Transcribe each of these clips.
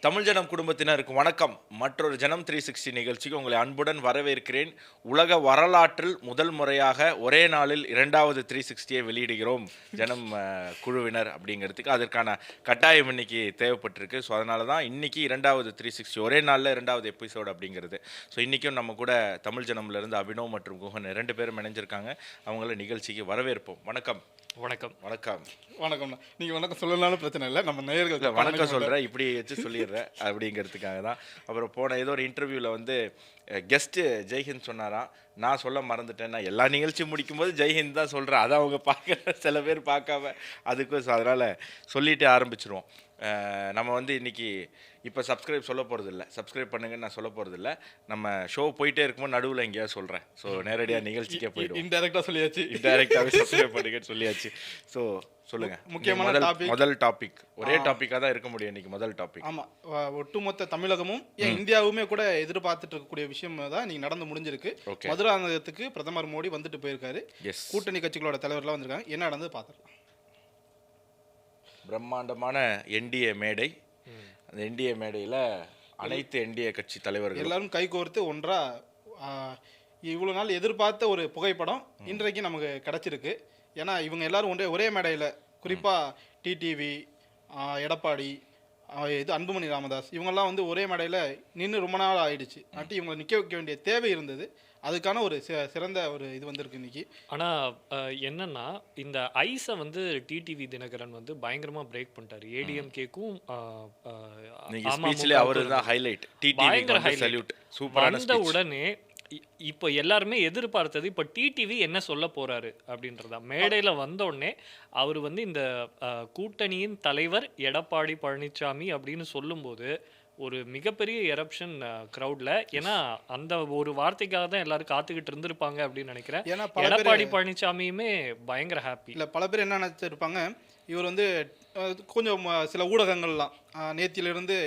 தமிழ் ஜனம் குடும்பத்தினருக்கு வணக்கம். மற்றொரு ஜனம் 360 நிகழ்ச்சிக்கு உங்களை அன்புடன் வரவேற்கிறேன். உலக வரலாற்றில் முதல் முறையாக ஒரே நாளில் இரண்டாவது 360யை வெளியிடுகிறோம் ஜனம் குழுவினர் அப்படிங்கிறதுக்கு. அதற்கான கட்டாயம் இன்னைக்கு தேவைப்பட்டிருக்கு. ஸோ அதனால தான் இன்னைக்கு இரண்டாவது 360 ஒரே நாளில் இரண்டாவது எபிசோடு அப்படிங்கிறது. ஸோ இன்றைக்கும் நம்ம கூட தமிழ் ஜனம்லேருந்து அபினவ் மற்றும் குஹன் 2 பேரும் இணைஞ்சிருக்காங்க. அவங்கள நிகழ்ச்சிக்கு வரவேற்போம். வணக்கம். வணக்கம். வணக்கம். வணக்கம்ண்ணா. நீங்கள் வணக்கம் சொல்லலாலும் பிரச்சனை இல்லை, நம்ம நேயர்கள் வணக்கம் சொல்கிறேன், இப்படி வச்சு சொல்லிடுறேன் அப்படிங்கிறதுக்காக தான். அப்புறம் போன ஏதோ ஒரு இன்டர்வியூவில் வந்து கெஸ்ட்டு ஜெய்ஹிந்த் சொன்னாராம். நான் சொல்ல மறந்துட்டேன். நான் எல்லா நிகழ்ச்சியும் முடிக்கும்போது ஜெய்ஹிந்த் தான் சொல்கிறேன். அதை அவங்க பார்க்க சில பேர் பார்க்காம அதுக்கும் அதனால் சொல்லிகிட்டே ஆரம்பிச்சிருவோம். நம்ம வந்து இன்றைக்கி இப்போ சொல்ல போகிறதில்ல, சப்ஸ்கிரைப் பண்ணுங்கன்னு நான் சொல்ல போகிறதில்ல. நம்ம ஷோ போயிட்டே இருக்கும்போது நடுவில் எங்கேயாவது சொல்கிறேன். ஸோ நேரடியாக நிகழ்ச்சிக்கே போய்டும். இன்டெரக்டாக சொல்லியாச்சு, இன்டெரக்டாகவே சப்ஸ்கிரைப் பண்ணுங்கன்னு சொல்லியாச்சு. ஸோ சொல்லுங்க, முக்கியமான முதல் டாபிக். ஒரே டாபிக்காக தான் இருக்க முடியும் இன்னைக்கு. முதல் டாபிக், ஆமாம், ஒட்டுமொத்த தமிழகமும் ஏன் இந்தியாவுமே கூட எதிர்பார்த்துட்டு இருக்கக்கூடிய விஷயம் தான் இன்னைக்கு நடந்து முடிஞ்சிருக்கு. மதுராந்தகத்துக்கு பிரதமர் மோடி வந்துட்டு போயிருக்காரு. கூட்டணி கட்சிகளோட தலைவர்லாம் வந்திருக்காங்க. என்ன நடந்தது பார்த்துக்கலாம். பிரம்மாண்டமான என்டிஏ மேடை. அந்த என்டிஏ மேடையில் அனைத்து என்டிஏ கட்சி தலைவர்கள் எல்லாரும் கைகோர்த்து ஒன்றா இவ்வளோ நாள் எதிர்பார்த்த ஒரு புகைப்படம் இன்றைக்கு நமக்கு கிடச்சிருக்கு. ஏன்னா இவங்க எல்லாரும் ஒரே மேடையில், குறிப்பாக டிடிவி, எடப்பாடி, அன்புமணி ராமதாஸ், இவங்கெல்லாம் வந்து ஒரே மேடையில் நின்று ரொம்ப நாள் ஆயிடுச்சு. இவங்களை நிற்க வைக்க வேண்டிய தேவை இருந்தது. அதுக்கான ஒரு சிறந்த ஒரு இது வந்திருக்கு இன்னைக்கு. ஆனால் என்னன்னா, இந்த ஐஸை வந்து டிடிவி தினகரன் வந்து பயங்கரமாக பிரேக் பண்ணிட்டாரு. ஏடிஎம்கேக்கும் வந்த உடனே இப்போ எல்லாருமே எதிர்பார்த்தது இப்போ டிடிவி என்ன சொல்ல போறாரு அப்படின்றதா. மேடையில் வந்த உடனே அவர் வந்து இந்த கூட்டணியின் தலைவர் எடப்பாடி பழனிசாமி அப்படின்னு சொல்லும்போது ஒரு மிகப்பெரிய எரப்ஷன் க்ரௌட்ல. ஏன்னா அந்த ஒரு வார்த்தைக்காக தான் எல்லாரும் காத்துக்கிட்டு இருந்திருப்பாங்க அப்படின்னு நினைக்கிறேன். எடப்பாடி பழனிசாமியுமே பயங்கர ஹாப்பி. இல்லை, பல பேர் என்ன நினைச்சிருப்பாங்க, இவர் வந்து கொஞ்சம் சில ஊடகங்கள்லாம் நேத்திலிருந்து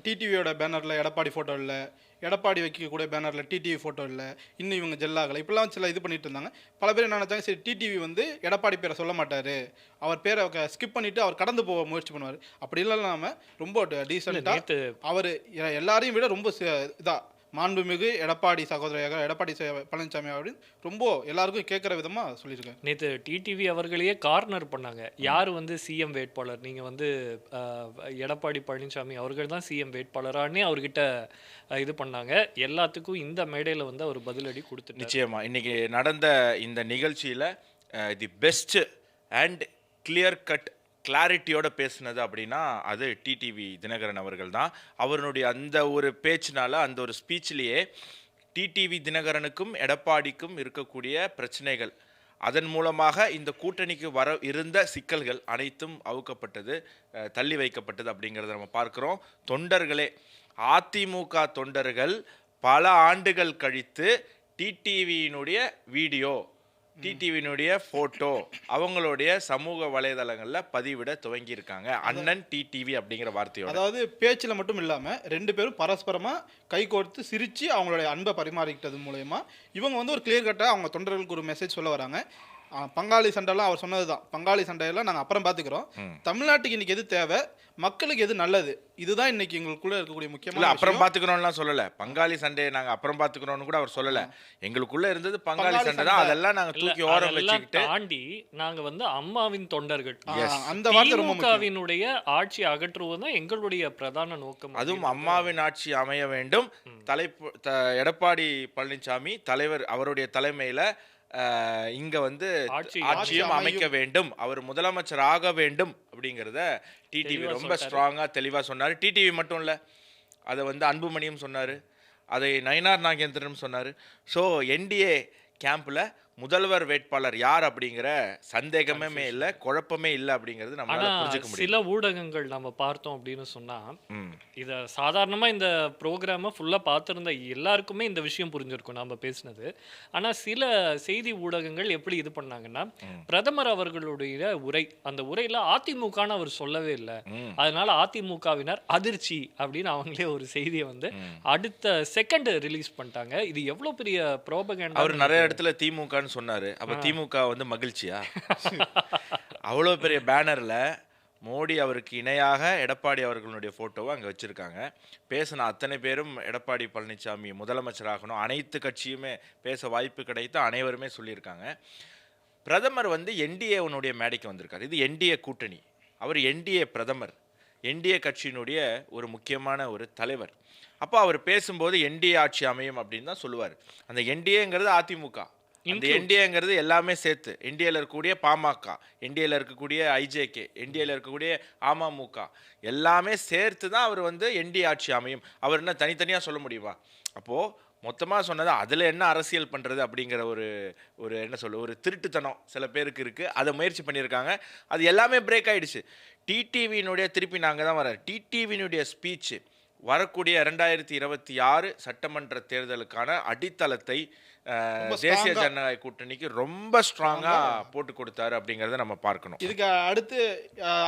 டிடிவியோட பேனரில் எடப்பாடி ஃபோட்டோ இல்லை, எடப்பாடி வைக்கக்கூடிய பேனரில் டிடிவி ஃபோட்டோ இல்லை, இன்னும் இவங்க ஜெல்லாகலை, இப்படிலாம் சில இது பண்ணிட்டு இருந்தாங்க. பல பேர் என்ன நினச்சாங்க, சரி டிடிவி வந்து எடப்பாடி பேரை சொல்ல மாட்டார், அவர் பேரை ஸ்கிப் பண்ணிவிட்டு அவர் கடந்து போக முயற்சி பண்ணுவார். அப்படி இல்லாம ரொம்ப டீசெண்டாக அவர் எல்லாரையும் விட ரொம்ப இதாக மாண்புமிகு எடப்பாடி சகோதரியாக எடப்பாடி பழனிசாமி அப்படின்னு ரொம்ப எல்லாருக்கும் கேட்குற விதமாக சொல்லியிருக்காங்க. நேற்று டிடிவி அவர்களையே கார்னர் பண்ணாங்க. யார் வந்து சிஎம் வேட்பாளர், நீங்கள் வந்து எடப்பாடி பழனிசாமி அவர்கள் தான் சிஎம் வேட்பாளரானே அவர்கிட்ட இது பண்ணாங்க. எல்லாத்துக்கும் இந்த மேடையில் வந்து அவர் பதிலடி கொடுத்துட்டு. நிச்சயமா இன்னைக்கு நடந்த இந்த நிகழ்ச்சியில் the best and clear cut கிளாரிட்டியோட பேசுனது அப்படின்னா அது டிடிவி தினகரன் அவர்கள் தான். அவருடைய அந்த ஒரு பேச்சினால, அந்த ஒரு ஸ்பீச்லேயே டிடிவி தினகரனுக்கும் எடப்பாடிக்கும் இருக்கக்கூடிய பிரச்சனைகள், அதன் மூலமாக இந்த கூட்டணிக்கு வர இருந்த சிக்கல்கள் அனைத்தும் அவுக்கப்பட்டது, தள்ளி வைக்கப்பட்டது அப்படிங்கிறத நம்ம பார்க்குறோம். தொண்டர்களே, அதிமுக தொண்டர்கள் பல ஆண்டுகள் கழித்து டிடிவியினுடைய வீடியோ, டிடிவியினுடைய ஃபோட்டோ அவங்களுடைய சமூக வலைதளங்களில் பதிவிட துவங்கி இருக்காங்க. அண்ணன் டிடிவி அப்படிங்கிற வார்த்தையோட. அதாவது பேச்சில் மட்டும் இல்லாமல் 2 பேரும் பரஸ்பரமாக கை கோர்த்து சிரித்து அவங்களுடைய அன்பை பரிமாறிக்கிட்டது மூலயமா இவங்க வந்து ஒரு கிளியர் கட்டாக அவங்க தொண்டர்களுக்கு ஒரு மெசேஜ் சொல்ல வராங்க. பங்காளி சண்டைலாம் அவர் சொன்னது தான், பங்காளி சண்டையெல்லாம் நாங்கள் அப்புறம் பார்த்துக்கிறோம், தமிழ்நாட்டுக்கு இன்னைக்கு எது தேவை, மக்களுக்கு எது நல்லது, இதுதான் இன்னைக்கு எங்களுக்குள்ள இருக்கக்கூடிய முக்கியமான. அப்புறம் பார்த்துக்கிறோம்லாம் சொல்லலை, பங்காளி சண்டையை நாங்கள் அப்புறம் பார்த்துக்கிறோம்னு கூட அவர் சொல்லலை. எங்களுக்குள்ள இருந்தது பங்காளி சண்டை தான், அதெல்லாம் நாங்கள் தூக்கி ஓரம் வச்சுக்கிட்டு தாண்டி நாங்கள் வந்து அம்மாவின் தொண்டர்கள், அந்த திமுகவினுடைய ஆட்சி அகற்றுவது தான் எங்களுடைய பிரதான நோக்கம். அதுவும் அம்மாவின் ஆட்சி அமைய வேண்டும். எடப்பாடி பழனிசாமி தலைவர் அவருடைய தலைமையில இங்க வந்து ஆட்சியும் அமைக்க வேண்டும், அவர் முதலமைச்சர் ஆக வேண்டும் அப்படிங்கிறத டிடிவி ரொம்ப ஸ்ட்ராங்கா தெளிவா சொன்னாரு. டிடிவி மட்டும் இல்ல, அதை வந்து அன்புமணியும் சொன்னாரு, அதை நயினார் நாகேந்திரனும் சொன்னாரு. ஸோ என்டிஏ கேம்ப்ல முதல்வர் வேட்பாளர் யார் அப்படிங்கிற சந்தேகமே இல்லை, குழப்பமே இல்லை அப்படிங்கிறது நம்மளால புரிஞ்சுக்க முடியும். சில ஊடகங்கள் நம்ம பார்த்தோம் அப்படின்னு சொன்னா, இதை சாதாரணமா இந்த ப்ரோக்ராமை ஃபுல்லா பார்த்துருந்த எல்லாருக்குமே இந்த விஷயம் புரிஞ்சிருக்கும் நம்ம பேசினது. ஆனா சில செய்தி ஊடகங்கள் எப்படி இது பண்ணாங்கன்னா, பிரதமர் அவர்களுடைய உரை, அந்த உரையில அதிமுகன்னு அவர் சொல்லவே இல்லை, அதனால அதிமுகவினர் அதிர்ச்சி அப்படின்னு அவங்களே ஒரு செய்தியை வந்து அடுத்த செகண்ட் ரிலீஸ் பண்ணிட்டாங்க. இது எவ்வளவு பெரிய ப்ரோபகண்டா. அவர் நிறைய இடத்துல திமுக சொன்னாரு. அப்ப திமுக வந்து மகிழ்ச்சியா? அவ்வளவு பெரிய பேனர்ல மோடி அவருக்கு இணையாக எடப்பாடி அவர்களுடைய ஃபோட்டோவை அங்கே வச்சுருக்காங்க. பேசின அத்தனை பேரும் எடப்பாடி பழனிசாமி முதலமைச்சராகணும், அனைத்து கட்சியுமே பேச வாய்ப்பு கிடைத்து அனைவருமே சொல்லியிருக்காங்க. பிரதமர் வந்து என்டிஏனுடைய மேடைக்கு வந்திருக்காரு. இது என்டிஏ கூட்டணி, அவர் என்டிஏ பிரதமர், என்டிஏ கட்சியினுடைய ஒரு முக்கியமான ஒரு தலைவர். அப்போ அவர் பேசும்போது என்டிஏ ஆட்சி அமையும் அப்படின்னு தான் சொல்லுவார். அந்த என்டிஏங்கிறது அதிமுக, இந்த என்டிஏங்கிறது எல்லாமே சேர்த்து, என்டிஏல இருக்கக்கூடிய பாமக, என்டிஏல இருக்கக்கூடிய ஐஜேகே, என்டிஏல இருக்கக்கூடிய அமமுக எல்லாமே சேர்த்து தான் அவர் வந்து என்டிஏ ஆட்சி அமையும். அவர் என்ன தனித்தனியாக சொல்ல முடியுமா? அப்போது மொத்தமாக சொன்னது அதில் என்ன அரசியல் பண்ணுறது அப்படிங்கிற ஒரு என்ன சொல்ல ஒரு திருட்டுத்தனம் சில பேருக்கு இருக்குது. அதை முயற்சி பண்ணியிருக்காங்க. அது எல்லாமே பிரேக் ஆகிடுச்சு. டிடிவியினுடைய திருப்பி நாங்கள் தான் வர டிடிவியினுடைய ஸ்பீச்சு வரக்கூடிய 2026 சட்டமன்ற தேர்தலுக்கான அடித்தளத்தை தேசிய ஜனநாயக கூட்டணிக்கு ரொம்ப ஸ்ட்ராங்கா போட்டு கொடுத்தாரு அப்படிங்கறத நம்ம பார்க்கணும். இதுக்கு அடுத்து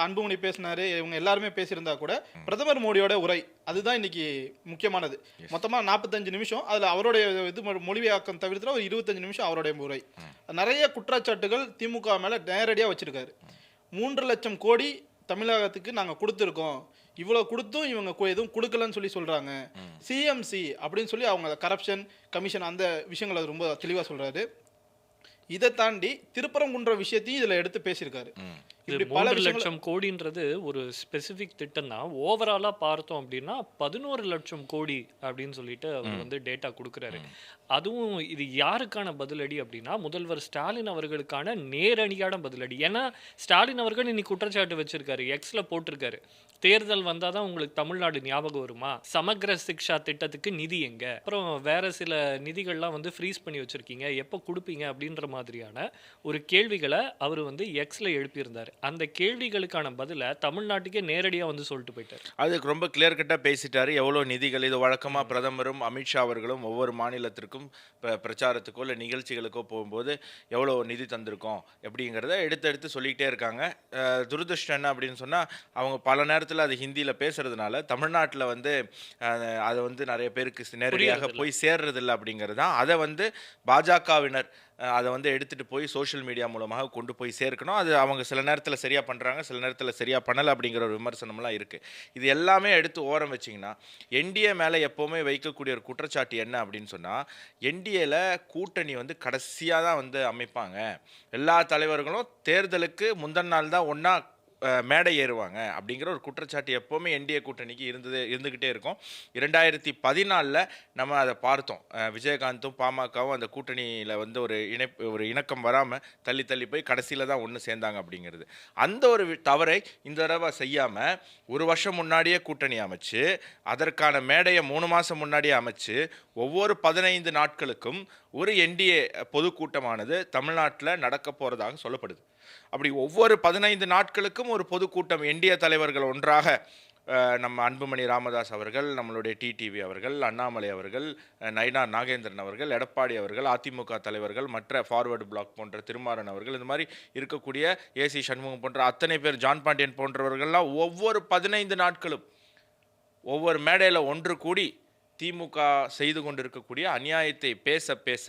அன்புமணி பேசினாரு, இவங்க எல்லாருமே பேசியிருந்தா கூட பிரதமர் மோடியோட உரை அதுதான் இன்னைக்கு முக்கியமானது. மொத்தமா 45 நிமிஷம், அதுல அவருடைய இது மொழியாக்கம் தவிர்த்து ஒரு 25 நிமிஷம் அவருடைய உரை. நிறைய குற்றச்சாட்டுகள் திமுக மேல நேரடியா வச்சிருக்காரு. 3 லட்சம் கோடி தமிழகத்துக்கு நாங்க கொடுத்துருக்கோம், இவ்வளவு கொடுத்தும் இவங்க எதுவும் கொடுக்கலன்னு சொல்றாங்க. சிஎம்சி அப்படின்னு சொல்லி அவங்க கரப்ஷன் கமிஷன் அந்த விஷயங்களை ரொம்ப தெளிவா சொல்றாரு. இதை தாண்டி திருப்பரங்குன்ற விஷயத்தையும் இதுல எடுத்து பேசியிருக்காரு. 3 லட்சம் கோடின்றது ஒரு ஸ்பெசிபிக் திட்டம் தான். ஓவராலா பார்த்தோம் அப்படின்னா 11 லட்சம் கோடி அப்படின்னு சொல்லிட்டு அவர் வந்து டேட்டா கொடுக்குறாரு. அதுவும் இது யாருக்கான பதிலடி அப்படின்னா முதல்வர் ஸ்டாலின் அவர்களுக்கான நேரடியான பதிலடி. ஏன்னா ஸ்டாலின் அவர்கள் இன்னைக்கு குற்றச்சாட்டு வச்சிருக்காரு, எக்ஸ்ல போட்டிருக்காரு, தேர்தல் வந்தாதான் உங்களுக்கு தமிழ்நாடு ஞாபகம் வருமா, சமக்ர சிக்ஷா திட்டத்துக்கு நிதி எங்க, அப்புறம் வேற சில நிதிகள்லாம் வந்து ஃப்ரீஸ் பண்ணி வச்சிருக்கீங்க, எப்போ கொடுப்பீங்க அப்படின்ற மாதிரியான ஒரு கேள்விகளை அவர் வந்து எக்ஸ்ல எழுப்பியிருந்தாரு. அந்த கேள்விகளுக்கான பதிலை தமிழ்நாட்டுக்கே நேரடியாக வந்து சொல்லிட்டு போயிட்டார். அதுக்கு ரொம்ப கிளியர் கட்டாக பேசிட்டாரு. எவ்வளோ நிதிகள், இது வழக்கமாக பிரதமரும் அமித்ஷா அவர்களும் ஒவ்வொரு மாநிலத்திற்கும் பிரச்சாரத்துக்கோ இல்லை நிகழ்ச்சிகளுக்கோ போகும்போது எவ்வளோ நிதி தந்திருக்கோம் எப்படிங்கிறத எடுத்து சொல்லிக்கிட்டே இருக்காங்க. துரதிருஷ்டம் என்ன அப்படின்னு சொன்னால் அவங்க பல நேரத்தில் அது ஹிந்தியில் பேசுறதுனால தமிழ்நாட்டில் வந்து அதை வந்து நிறைய பேருக்கு நேரடியாக போய் சேர்றதில்லை அப்படிங்கிறது தான். அதை வந்து பாஜகவினர் அதை வந்து எடுத்துகிட்டு போய் சோஷியல் மீடியா மூலமாக கொண்டு போய் சேர்க்கணும். அது அவங்க சில நேரத்தில் சரியாக பண்ணுறாங்க, சில நேரத்தில் சரியாக பண்ணலை அப்படிங்கிற ஒரு விமர்சனம்லாம் இருக்குது. இது எல்லாமே எடுத்து ஓரம் வச்சிங்கன்னா என்டிஏ மேலே எப்போவுமே வைக்கக்கூடிய ஒரு குற்றச்சாட்டு என்ன அப்படின்னு சொன்னால், என்டிஏல கூட்டணி வந்து கடைசியாக தான் வந்து அமைப்பாங்க, எல்லா தலைவர்களும் தேர்தலுக்கு முந்தின நாள் தான் ஒன்றா மேடை ஏறுவாங்க அப்படிங்கிற ஒரு குற்றச்சாட்டு எப்போவுமே என்டிஏ கூட்டணிக்கு இருந்துக்கிட்டே இருக்கும். 2014 நம்ம அதை பார்த்தோம். விஜயகாந்தும் பாமகவும் அந்த கூட்டணியில் வந்து ஒரு இணக்கம் வராமல் தள்ளி போய் கடைசியில் தான் ஒன்று சேர்ந்தாங்க அப்படிங்கிறது. அந்த ஒரு தவறை இந்த தடவை செய்யாமல் ஒரு வருஷம் முன்னாடியே கூட்டணி அமைச்சு, அதற்கான மேடையை 3 மாதம் முன்னாடியே அமைச்சு, ஒவ்வொரு 15 நாட்களுக்கும் ஒரு என்டிஏ பொதுக்கூட்டமானது தமிழ்நாட்டில் நடக்க போகிறதாக சொல்லப்படுது. அப்படி ஒவ்வொரு 15 நாட்களுக்கும் ஒரு பொதுக்கூட்டம் என்டிஏ தலைவர்கள் ஒன்றாக, நம்ம அன்புமணி ராமதாஸ் அவர்கள், நம்மளுடைய டிடிவி அவர்கள், அண்ணாமலை அவர்கள், நயினார் நாகேந்திரன் அவர்கள், எடப்பாடி அவர்கள், அதிமுக தலைவர்கள், மற்ற ஃபார்வர்டு பிளாக் போன்ற திருமாறன் அவர்கள், இந்த மாதிரி இருக்கக்கூடிய ஏசி சண்முகம் போன்ற அத்தனை பேர், ஜான் பாண்டியன் போன்றவர்கள்லாம் ஒவ்வொரு 15 நாட்களும் ஒவ்வொரு மேடையில் ஒன்று கூடி திமுக செய்து கொண்டிருக்கக்கூடிய அநியாயத்தை பேச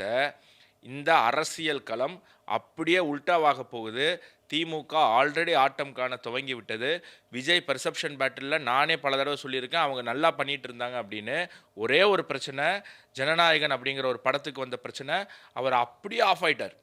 இந்த அரசியல் களம் அப்படியே உல்டாவாக போகுது. திமுக ஆல்ரெடி ஆட்டம் காண துவங்கி விட்டது. விஜய் பெர்செப்ஷன் பேட்டிலில் நானே பல தடவை சொல்லியிருக்கேன், அவங்க நல்லா பண்ணிட்டு இருந்தாங்க அப்படின்னு. ஒரே ஒரு பிரச்சனை, ஜனநாயகன் அப்படிங்கிற ஒரு படத்துக்கு வந்த பிரச்சனை, அவர் அப்படியே ஆஃப் ஆயிட்டார்.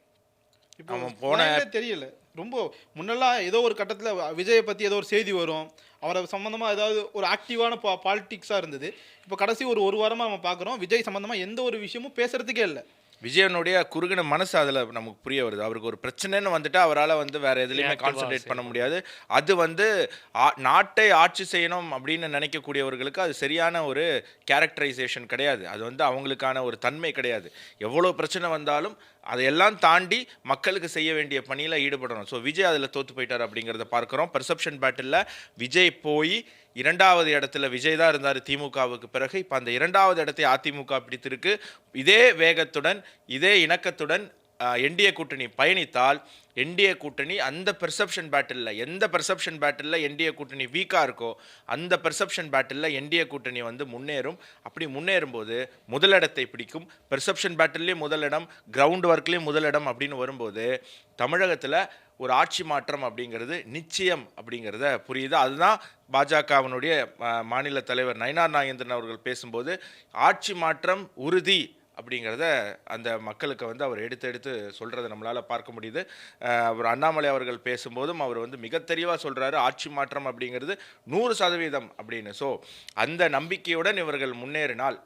இப்போ போன தெரியல, ரொம்ப முன்னெல்லாம் ஏதோ ஒரு கட்டத்தில் விஜயை பற்றி ஏதோ ஒரு செய்தி வரும், அவரை சம்மந்தமாக ஏதாவது ஒரு ஆக்டிவான பாலிட்டிக்ஸாக இருந்தது. இப்போ கடைசி ஒரு வாரமாக நம்ம பார்க்குறோம் விஜய் சம்மந்தமாக எந்த ஒரு விஷயமும் பேசுறதுக்கே இல்லை. விஜயனுடைய குறுகின மனசு அதில் நமக்கு புரிய வருது. அவருக்கு ஒரு பிரச்சனைன்னு வந்துட்டு அவரால் வந்து வேற எதுலையுமே கான்சன்ட்ரேட் பண்ண முடியாது. அது வந்து நாட்டை ஆட்சி செய்யணும் அப்படின்னு நினைக்கக்கூடியவர்களுக்கு அது சரியான ஒரு கேரக்டரைசேஷன் கிடையாது. அது வந்து அவங்களுக்கான ஒரு தன்மை கிடையாது. எவ்வளோ பிரச்சனை வந்தாலும் அதையெல்லாம் தாண்டி மக்களுக்கு செய்ய வேண்டிய பணியில் ஈடுபடணும். ஸோ விஜய் அதில் தோற்று போயிட்டார் அப்படிங்கிறத பார்க்குறோம். பெர்செப்ஷன் பேட்டில் விஜய் போய் 2வது இடத்துல விஜய் தான் இருந்தார் திமுகவுக்கு பிறகு. இப்போ அந்த 2வது இடத்தை அதிமுக பிடித்திருக்கு. இதே வேகத்துடன் இதே இணக்கத்துடன் என்டிஏ கூட்டணி பயணித்தால் என்டிஏ கூட்டணி அந்த பெர்செப்ஷன் பேட்டிலில், எந்த பெர்செப்ஷன் பேட்டிலில் என்டிஏ கூட்டணி வீக்காக இருக்கோ அந்த பெர்செப்ஷன் பேட்டிலில் என்டிஏ கூட்டணி வந்து முன்னேறும். அப்படி முன்னேறும்போது முதலிடத்தை பிடிக்கும். பெர்செப்ஷன் பேட்டில்லேயும் முதலிடம், கிரவுண்ட் ஒர்க்லேயும் முதலிடம் அப்படின்னு வரும்போது தமிழகத்தில் ஒரு ஆட்சி மாற்றம் அப்படிங்கிறது நிச்சயம் அப்படிங்கிறத புரியுது. அதுதான் பாஜகவினுடைய மாநில தலைவர் நயினார் நாகேந்திரன் அவர்கள் பேசும்போது ஆட்சி மாற்றம் உறுதி அப்படிங்கிறத அந்த மக்களுக்கு வந்து அவர் எடுத்து சொல்கிறத நம்மளால் பார்க்க முடியுது. அவர் அண்ணாமலை அவர்கள் பேசும்போதும் அவர் வந்து மிக தெளிவாக சொல்கிறாரு, ஆட்சி மாற்றம் அப்படிங்கிறது 100% அப்படின்னு. ஸோ அந்த நம்பிக்கையுடன் இவர்கள் முன்னேறினால்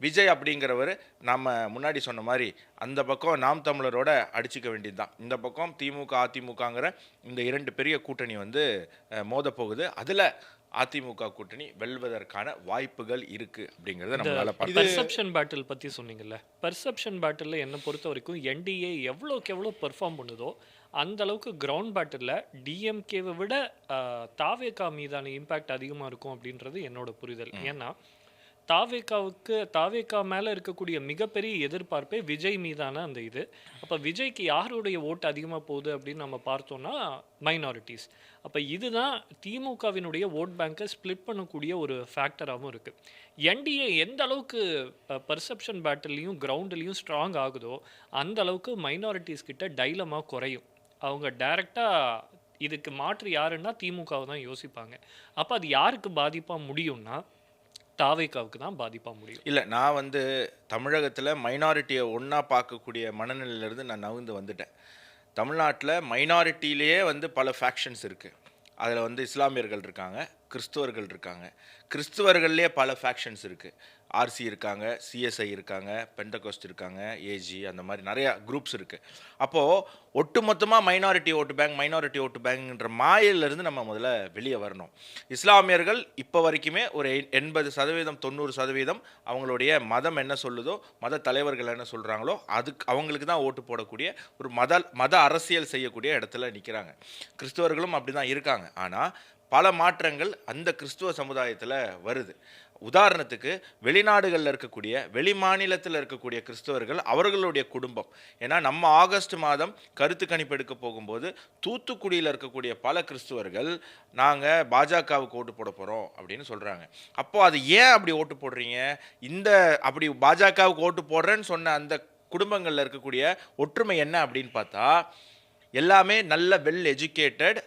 விஜய் அப்படிங்கிறவர் நம்ம முன்னாடி சொன்ன மாதிரி அந்த பக்கம் நாம் தமிழரோட அடிச்சுக்க வேண்டியது தான். இந்த பக்கம் திமுக அதிமுகங்கிற இந்த 2 பெரிய கூட்டணி வந்து மோதப்போகுது. அதில் அதிமுக கூட்டணி வெல்வதற்கான வாய்ப்புகள் இருக்கு அப்படிங்கறத நம்மளால பார்க்க. பெர்செப்ஷன் பேட்டில் பத்தி சொன்னீங்கல்ல, பெர்செப்ஷன் பேட்டில் என்ன பொறுத்த வரைக்கும் என்டிஏ எவ்வளோக்கு எவ்வளோ பெர்ஃபார்ம் பண்ணுதோ அந்த அளவுக்கு கிரவுண்ட் பேட்டில் டிஎம்கேவை விட தாவேகா மீதான இம்பேக்ட் அதிகமாக இருக்கும் அப்படின்றது என்னோட புரிதல். ஏன்னா தாவேகா மேலே இருக்கக்கூடிய மிகப்பெரிய எதிர்பார்ப்பே விஜய் மீதான அந்த இது. அப்போ விஜய்க்கு யாருடைய ஓட்டு அதிகமாக போகுது அப்படின்னு நம்ம பார்த்தோம்னா மைனாரிட்டிஸ். அப்போ இதுதான் திமுகவினுடைய ஓட் பேங்கை ஸ்பிளிட் பண்ணக்கூடிய ஒரு ஃபேக்டராகவும் இருக்குது. என்டிஏ எந்த அளவுக்கு பர்செப்ஷன் பேட்டிலையும் கிரவுண்ட்லேயும் ஸ்ட்ராங் ஆகுதோ அந்த அளவுக்கு மைனாரிட்டிஸ் கிட்ட டைலமா குறையும். அவங்க டைரெக்டாக இதுக்கு மாற்று யாருன்னா திமுகவை தான் யோசிப்பாங்க. அப்போ அது யாருக்கு பாதிப்பாக முடியும்னா தாவேகாவுக்கு தான் பாதிப்பாக முடியும். இல்லை, நான் வந்து தமிழகத்தில் மைனாரிட்டியை ஒன்றா பார்க்கக்கூடிய மனநிலையிலேருந்து நான் நகர்ந்து வந்துட்டேன். தமிழ்நாட்டில் மைனாரிட்டியிலேயே வந்து பல ஃபேக்ஷன்ஸ் இருக்குது. அதில் வந்து இஸ்லாமியர்கள் இருக்காங்க, கிறிஸ்துவர்கள் இருக்காங்க. கிறிஸ்துவர்கள்லேயே பல ஃபேக்ஷன்ஸ் இருக்குது. ஆர்சி இருக்காங்க, சிஎஸ்ஐ இருக்காங்க, பெண்டகோஸ்ட் இருக்காங்க, ஏஜி, அந்த மாதிரி நிறையா குரூப்ஸ் இருக்குது. அப்போது ஒட்டுமொத்தமாக மைனாரிட்டி ஓட்டு பேங்குன்ற மாயிலிருந்து நம்ம முதல்ல வெளியே வரணும். இஸ்லாமியர்கள் இப்போ வரைக்குமே ஒரு 80% 90% அவங்களுடைய மதம் என்ன சொல்லுதோ, மத தலைவர்கள் என்ன சொல்கிறாங்களோ அதுக்கு அவங்களுக்கு தான் ஓட்டு போடக்கூடிய ஒரு மத அரசியல் செய்யக்கூடிய இடத்துல நிற்கிறாங்க. கிறிஸ்துவர்களும் அப்படி தான் இருக்காங்க. ஆனால் பல மாற்றங்கள் அந்த கிறிஸ்துவ சமுதாயத்தில் வருது. உதாரணத்துக்கு வெளிநாடுகளில் இருக்கக்கூடிய வெளி மாநிலத்தில் இருக்கக்கூடிய கிறிஸ்தவர்கள் அவர்களுடைய குடும்பம், ஏன்னா நம்ம ஆகஸ்ட் மாதம் கருத்து கணிப்பு எடுக்க போகும்போது தூத்துக்குடியில் இருக்கக்கூடிய பல கிறிஸ்துவர்கள் நாங்கள் பாஜகவுக்கு ஓட்டு போட போகிறோம் அப்படின்னு சொல்கிறாங்க. அப்போது அது ஏன் அப்படி ஓட்டு போடுறீங்க? அப்படி பாஜகவுக்கு ஓட்டு போடுறேன்னு சொன்ன அந்த குடும்பங்களில் இருக்கக்கூடிய ஒற்றுமை என்ன அப்படின்னு பார்த்தா, எல்லாமே நல்ல வெல் எஜுகேட்டட்,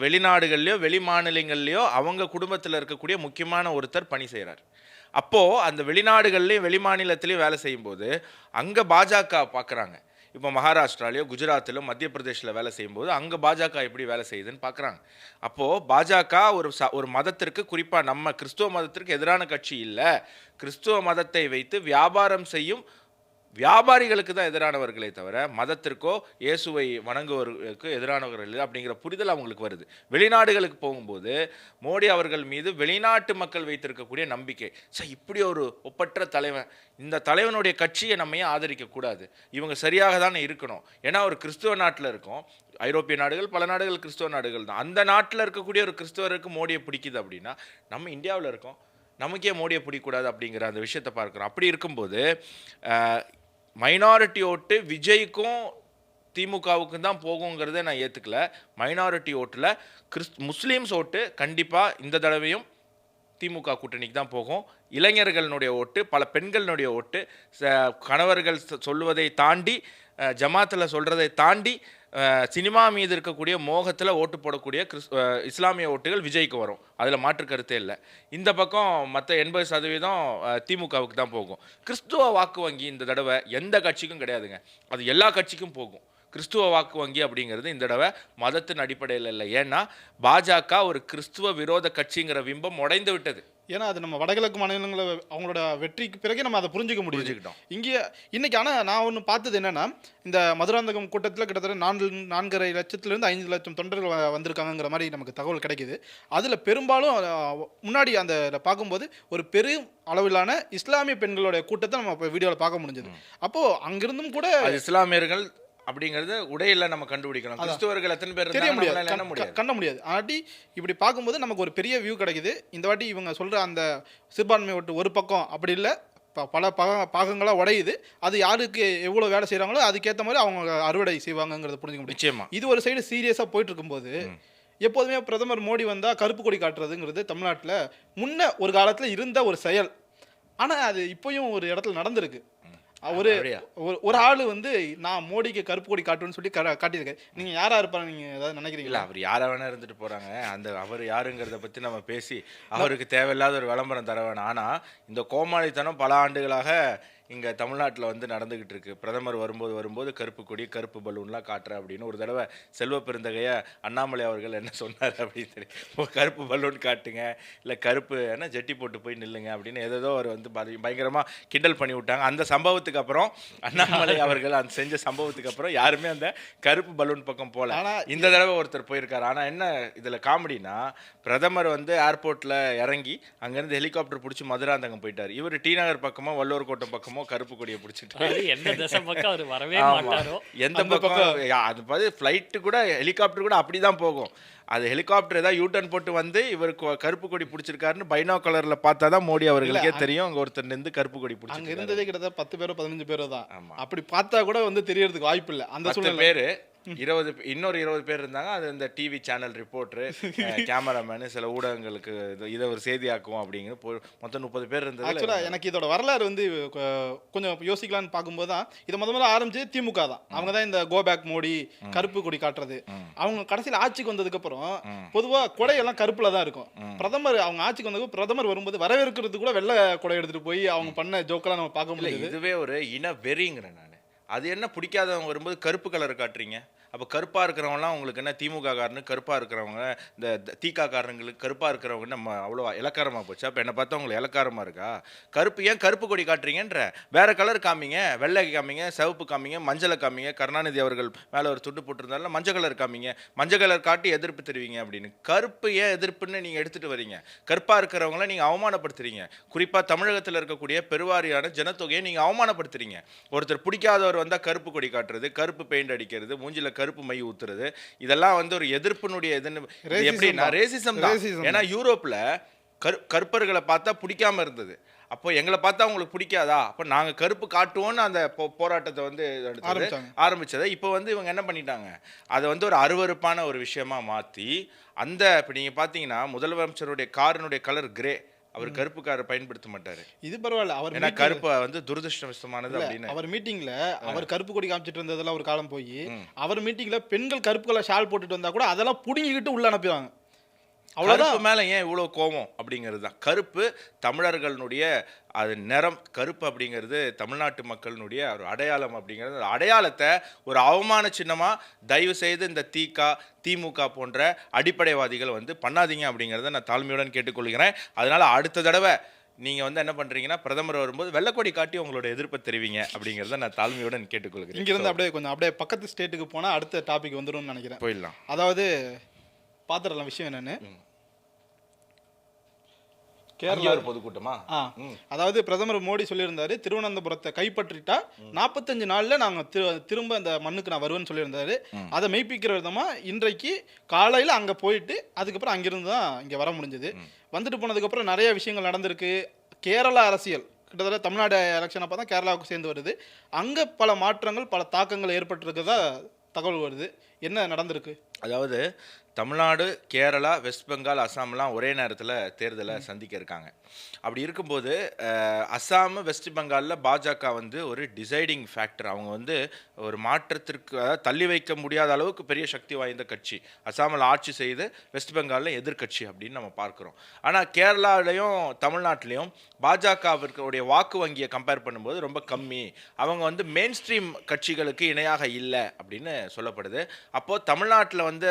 வெளிநாடுகள்லையோ வெளி மாநிலங்கள்லையோ அவங்க குடும்பத்தில் இருக்கக்கூடிய முக்கியமான ஒருத்தர் பணி செய்கிறார். அப்போது அந்த வெளிநாடுகள்லையும் வெளி மாநிலத்திலையும் வேலை செய்யும்போது அங்கே பாஜக பார்க்குறாங்க. இப்போ மகாராஷ்டிராலையோ குஜராத்திலோ மத்திய பிரதேஷில் வேலை செய்யும்போது அங்கே பாஜக எப்படி வேலை செய்யுதுன்னு பார்க்குறாங்க. அப்போது பாஜக ஒரு மதத்திற்கு, குறிப்பாக நம்ம கிறிஸ்துவ மதத்திற்கு எதிரான கட்சி இல்லை. கிறிஸ்துவ மதத்தை வைத்து வியாபாரம் செய்யும் வியாபாரிகளுக்கு தான் எதிரானவர்களே தவிர மதத்திற்கோ இயேசுவை வணங்குவதற்கு எதிரானவர்கள் இல்லை அப்படிங்கிற புரிதல் அவங்களுக்கு வருது. வெளிநாடுகளுக்கு போகும்போது மோடி அவர்கள் மீது வெளிநாட்டு மக்கள் வைத்திருக்கக்கூடிய நம்பிக்கை, இப்படி ஒரு ஒப்பற்ற தலைவன், இந்த தலைவனுடைய கட்சியை நம்ம ஏன் ஆதரிக்கக்கூடாது, இவங்க சரியாக தானே இருக்கணும். ஏன்னா ஒரு கிறிஸ்துவ நாட்டில் இருக்கோம், ஐரோப்பிய நாடுகள் பல நாடுகள் கிறிஸ்துவ நாடுகள் தான். அந்த நாட்டில் இருக்கக்கூடிய ஒரு கிறிஸ்துவருக்கு மோடியை பிடிக்குது அப்படின்னா நம்ம இந்தியாவில் இருக்கோம், நமக்கே மோடியை பிடிக்கக்கூடாது அப்படிங்கிற அந்த விஷயத்தை பார்க்குறோம். அப்படி இருக்கும்போது மைனாரிட்டி ஓட்டு விஜய்க்கும் திமுகவுக்கும் தான் போகுங்கிறத நான் ஏற்றுக்கல. மைனாரிட்டி ஓட்டில் முஸ்லீம்ஸ் ஓட்டு கண்டிப்பாக இந்த தடவையும் திமுக கூட்டணிக்கு தான் போகும். இளைஞர்களுடைய ஓட்டு, பல பெண்களினுடைய ஓட்டு, கணவர்கள் சொல்லுவதை தாண்டி, ஜமாத்தில் சொல்கிறதை தாண்டி சினிமா மீது இருக்கக்கூடிய மோகத்தில் ஓட்டு போடக்கூடிய இஸ்லாமிய ஓட்டுகள் விஜய்க்கு வரும். அதில் மாற்று கருத்தே இல்லை. இந்த பக்கம் மற்ற 80% திமுகவுக்கு தான் போகும். கிறிஸ்துவ வாக்கு வங்கி இந்த தடவை எந்த கட்சிக்கும் கிடையாதுங்க, அது எல்லா கட்சிக்கும் போகும். கிறிஸ்துவ வாக்கு வங்கி அப்படிங்கிறது இந்த தடவை மதத்தின் அடிப்படையில் இல்லை. ஏன்னா பாஜக ஒரு கிறிஸ்துவ விரோத கட்சிங்கிற பிம்பம் உடைந்து விட்டது. ஏன்னா அது நம்ம வடகிழக்கு மாநிலங்களை அவங்களோட வெற்றிக்கு பிறகு நம்ம அதை புரிஞ்சுக்கிட்டோம் இங்கே இன்னைக்கு. ஆனால் நான் ஒன்று பார்த்தது என்னன்னா, இந்த மதுராந்தகம் கூட்டத்தில் கிட்டத்தட்ட 4.5 லட்சத்திலிருந்து 5 லட்சம் தொண்டர்கள் வந்திருக்காங்கிற மாதிரி நமக்கு தகவல் கிடைக்குது. அதில் பெரும்பாலும் முன்னாடி அந்த பார்க்கும்போது ஒரு பெரும் அளவிலான இஸ்லாமிய பெண்களுடைய கூட்டத்தை நம்ம வீடியோவில் பார்க்க முடிஞ்சது. அப்போது அங்கிருந்தும் கூட இஸ்லாமியர்கள் அப்படிங்கிறது உடையில நம்ம கண்டுபிடிக்கணும். கிறிஸ்துவர்கள் எத்தனை பேர் தெரிய முடியாது, கண்ண முடியாது. ஆட்டி இப்படி பார்க்கும்போது நமக்கு ஒரு பெரிய வியூ கிடைக்குது. இந்த வாட்டி இவங்க சொல்ற அந்த சிறுபான்மை ஓட்டு ஒரு பக்கம் அப்படி இல்லை, பல பாகங்களாக உடையுது. அது யாருக்கு எவ்வளோ வேலை செய்கிறாங்களோ அதுக்கேற்ற மாதிரி அவங்க அறுவடை செய்வாங்கங்கிறத புரிஞ்சுக்க முடியும். நிச்சயமா இது ஒரு சைடு சீரியஸாக போயிட்டு இருக்கும்போது, எப்போதுமே பிரதமர் மோடி வந்தால் கருப்பு கொடி காட்டுறதுங்கிறது தமிழ்நாட்டில் முன்ன ஒரு காலத்தில் இருந்த ஒரு செயல். ஆனால் அது இப்போயும் ஒரு இடத்துல நடந்திருக்கு. ஒரு அப்படியா? ஒரு ஆள் வந்து நான் மோடிக்கு கருப்பு கொடி காட்டுவேன்னு சொல்லி காட்டியிருக்காரு. நீங்க யாரா இருப்பாரு நீங்க ஏதாவது இல்ல நினைக்கிறீங்களா? அவர் யாரை வேணா இருந்துட்டு போறாங்க. அவர் யாருங்கிறத பத்தி நம்ம பேசி அவருக்கு தேவையில்லாத ஒரு விளம்பரம் தர வேணாம். ஆனா இந்த கோமாளித்தனம் பல ஆண்டுகளாக இங்க தமிழ்நாட்டுல வந்து நடந்துகிட்டு இருக்கு. பிரதமர் வரும்போது கருப்பு கொடி கருப்பு பலூன்லாம் காட்டுற அப்படின்னு ஒரு தடவை செல்வ பெருந்தகைய அண்ணாமலை அவர்கள் என்ன சொன்னார் அப்படின்னு தெரியும். கருப்பு பலூன் காட்டுங்க, இல்ல கருப்பு என்ன ஜெட்டி போட்டு போய் நில்லுங்க அப்படின்னு ஏதோ அவர் வந்து பயங்கரமா கிண்டல் பண்ணி விட்டாங்க. அந்த சம்பவத்துக்கு அப்புறம் அண்ணாமலை அவர்கள் அந்த செஞ்ச சம்பவத்துக்கு அப்புறம் யாருமே அந்த கருப்பு பலூன் பக்கம் போல. ஆனா இந்த தடவை ஒருத்தர் போயிருக்காரு. ஆனா என்ன இதுல காமெடினா, பிரதமர் வந்து ஏர்போர்ட்ல இறங்கி அங்கிருந்து ஹெலிகாப்டர் பிடிச்சி மதுராந்தகம் போயிட்டாரு. இவர் டி நகர் பக்கமோ வள்ளுவர் கோட்டம் பக்கமோ கருப்பு கொடியை பிடிச்சிட்டு அது எந்த திசை பக்கம் அவர் வரவே ஆமா. மாட்டாரோ. எந்த பக்கம் அது பாது ஃப்ளைட்டு கூட ஹெலிகாப்டர் கூட அப்படிதான் போகும். அது ஹெலிகாப்டர் ஏதாவது யூட்டர்ன் போட்டு வந்து இவர் கருப்பு கொடி பிடிச்சிருக்காருன்னு பைனாகுலர்ல பார்த்தா தான் மோடி அவர்களுக்கே தெரியும் அங்க ஒருத்தர் நின்று கருப்பு கொடி அங்க பிடிச்சிருக்காரு. இருந்ததே கிட்டத்தட்ட 10 பேரோ 15 பேரோ தான். ஆமா. அப்படி பார்த்தா கூட வந்து தெரியறதுக்கு வாய்ப்பு இல்ல. அந்த 10 சூழ்நிலை பேரு 20 பேர் இருந்தாங்க. அது இந்த டிவி சேனல் ரிப்போர்ட்டரு, கேமராமேனு, சில ஊடகங்களுக்கு இதை ஒரு செய்தியாக்குவோம் அப்படிங்கிற மொத்தம் 30 பேர் இருந்தது. ஆக்சுவலா எனக்கு இதோட வரலாறு வந்து கொஞ்சம் யோசிக்கலாம்னு பார்க்கும்போது தான் இதை முதல்ல ஆரம்பிச்சது திமுக தான். அவங்க தான் இந்த கோ பேக் மோடி கருப்பு கொடி காட்டுறது. அவங்க கடைசியில் ஆட்சிக்கு வந்ததுக்கு அப்புறம் பொதுவா கொடையெல்லாம் கருப்புல தான் இருக்கும். பிரதமர் அவங்க ஆட்சிக்கு வந்ததுக்கு பிரதமர் வரும்போது வரவேற்கிறது கூட வெள்ளை கொடை எடுத்துட்டு போய் அவங்க பண்ண ஜோக்கெல்லாம் நம்ம பார்க்க முடியாது. இதுவே ஒரு இன வெறிங்கிறேன் நான். அது என்ன பிடிக்காதவங்க வரும்போது கருப்பு கலர் காட்டுறீங்க. அப்போ கருப்பாக இருக்கிறவங்களாம் உங்களுக்கு என்ன திமுக காரனு, கருப்பாக இருக்கிறவங்க இந்த தீகா காரங்களுக்கு கருப்பாக இருக்கிறவங்க நம்ம அவ்வளோ இலக்காரமாக போச்சு. அப்போ என்னை பார்த்தா உங்களுக்கு இலக்காரமாக இருக்கா? கருப்பு ஏன் கருப்பு கொடி காட்டுறீங்கன்ற வேற கலர் காமிங்க, வெள்ளை காமிங்க, சிவப்பு காமிங்க, மஞ்சளை காமிங்க. கருணாநிதி அவர்கள் மேலே ஒரு துண்டு போட்டிருந்தாலும் மஞ்சள் கலர் காமிங்க, மஞ்சள் கலர் காட்டி எதிர்ப்பு தெரிவிங்க அப்படின்னு. கருப்பு ஏன் எதிர்ப்புன்னு நீங்கள் எடுத்துகிட்டு வரீங்க? கருப்பாக இருக்கிறவங்கள நீங்கள் அவமானப்படுத்துறீங்க. குறிப்பாக தமிழகத்தில் இருக்கக்கூடிய பெருவாரியான ஜனத்தொகையை நீங்கள் அவமானப்படுத்துறீங்க. ஒருத்தர் பிடிக்காதவர் வந்தால் கருப்பு கொடி காட்டுறது, கருப்பு பெயிண்ட் அடிக்கிறது, மூஞ்சில கருப்பு மை ஊத்துறது, இதெல்லாம் வந்து ஒரு எதிர்ப்பினுடைய எப்படின்னா ரேசிசம் தான். ஏன்னா யூரோப்ல கருப்பர்களை பார்த்தா பிடிக்காம இருந்தது. அப்போ எங்களை பார்த்தா உங்களுக்கு பிடிக்காதா, அப்போ நாங்கள் கருப்பு காட்டுவோம்னு அந்த போராட்டத்தை வந்து ஆரம்பிச்சதை இப்போ வந்து இவங்க என்ன பண்ணிட்டாங்க, அதை வந்து ஒரு அருவருப்பான ஒரு விஷயமா மாற்றி அந்த இப்போ நீங்கள் பார்த்தீங்கன்னா முதலமைச்சருடைய காரினுடைய கலர் கிரே, அவர் கருப்பு காரை பயன்படுத்த மாட்டாரு. இது பரவாயில்ல. அவர் ஏன்னா கருப்பு வந்து துரதிருஷ்டவசமானது அப்படின்னு. அவர் மீட்டிங்ல அவர் கருப்பு கொடி காமிச்சிட்டு இருந்ததெல்லாம் ஒரு காலம் போய் அவர் மீட்டிங்ல பெண்கள் கருப்பு கலர் ஷால் போட்டுட்டு வந்தா கூட அதெல்லாம் புடுங்கிக்கிட்டு உள்ள அனுப்பிடுவாங்க. அவ்வளவுதான். மேல ஏன் இவ்வளவு கோபம் அப்படிங்கிறது தான். கருப்பு தமிழர்களுடைய அது நிறம், கருப்பு அப்படிங்கிறது தமிழ்நாட்டு மக்களினுடைய ஒரு அடையாளம் அப்படிங்கிறது. அடையாளத்தை ஒரு அவமான சின்னமா தயவு செய்து இந்த திமுக போன்ற அடிப்படைவாதிகள் வந்து பண்ணாதீங்க அப்படிங்கிறத நான் தாழ்மையுடன் கேட்டுக்கொள்கிறேன். அதனால அடுத்த தடவை நீங்க வந்து என்ன பண்றீங்கன்னா, பிரதமர் வரும்போது வெள்ளக்கொடி காட்டி உங்களோட எதிர்ப்பை தெரிவிங்க அப்படிங்கிறத நான் தாழ்மையுடன் கேட்டுக்கொள்கிறேன். இங்க இருந்து அப்படியே பக்கத்து ஸ்டேட்டுக்கு போனா அடுத்த டாபிக் வந்துரும்னு நினைக்கிறேன். போயிடலாம். அதாவது பாத்திரலாம் விஷயம் என்னன்னு, கேரளா பொதுக்கூட்டமா, அதாவது பிரதமர் மோடி சொல்லியிருந்தாரு திருவனந்தபுரத்தை கைப்பற்றிட்டா 45 நாள்ல நாங்க திரும்ப அந்த மண்ணுக்கு நான் வருவேன்னு சொல்லியிருந்தாரு. அதை மெய்ப்பிக்கிற விதமா இன்றைக்கு காலையில அங்க போயிட்டு அதுக்கப்புறம் அங்கிருந்து தான் இங்க வர முடிஞ்சது. வந்துட்டு போனதுக்கு அப்புறம் நிறைய விஷயங்கள் நடந்திருக்கு. கேரளா அரசியல் கிட்டத்தட்ட தமிழ்நாடு எலெக்ஷன் அப்போ தான் கேரளாவுக்கு சேர்ந்து வருது. அங்க பல மாற்றங்கள் பல தாக்கங்கள் ஏற்பட்டிருக்கிறதா தகவல் வருது. என்ன நடந்திருக்கு? அதாவது தமிழ்நாடு, கேரளா, வெஸ்ட் பெங்கால், அஸ்ஸாம்லாம் ஒரே நேரத்தில் தேர்தலை சந்திக்க இருக்காங்க. அப்படி இருக்கும்போது அஸ்ஸாம், வெஸ்ட் பெங்காலில் பாஜக வந்து ஒரு டிசைடிங் ஃபேக்டர். அவங்க வந்து ஒரு மாற்றத்திற்கு தள்ளி வைக்க முடியாத அளவுக்கு பெரிய சக்தி வாய்ந்த கட்சி. அஸ்ஸாமில் ஆட்சி செய்து வெஸ்ட் பெங்காலில் எதிர்கட்சி அப்படின்னு நம்ம பார்க்குறோம். ஆனால் கேரளாவிலையும் தமிழ்நாட்டிலையும் பாஜகவிற்குடைய வாக்கு வங்கியை கம்பேர் பண்ணும்போது ரொம்ப கம்மி. அவங்க வந்து மெயின் ஸ்ட்ரீம் கட்சிகளுக்கு இணையாக இல்லை அப்படின்னு சொல்லப்படுது. அப்போது தமிழ்நாட்டில் வந்து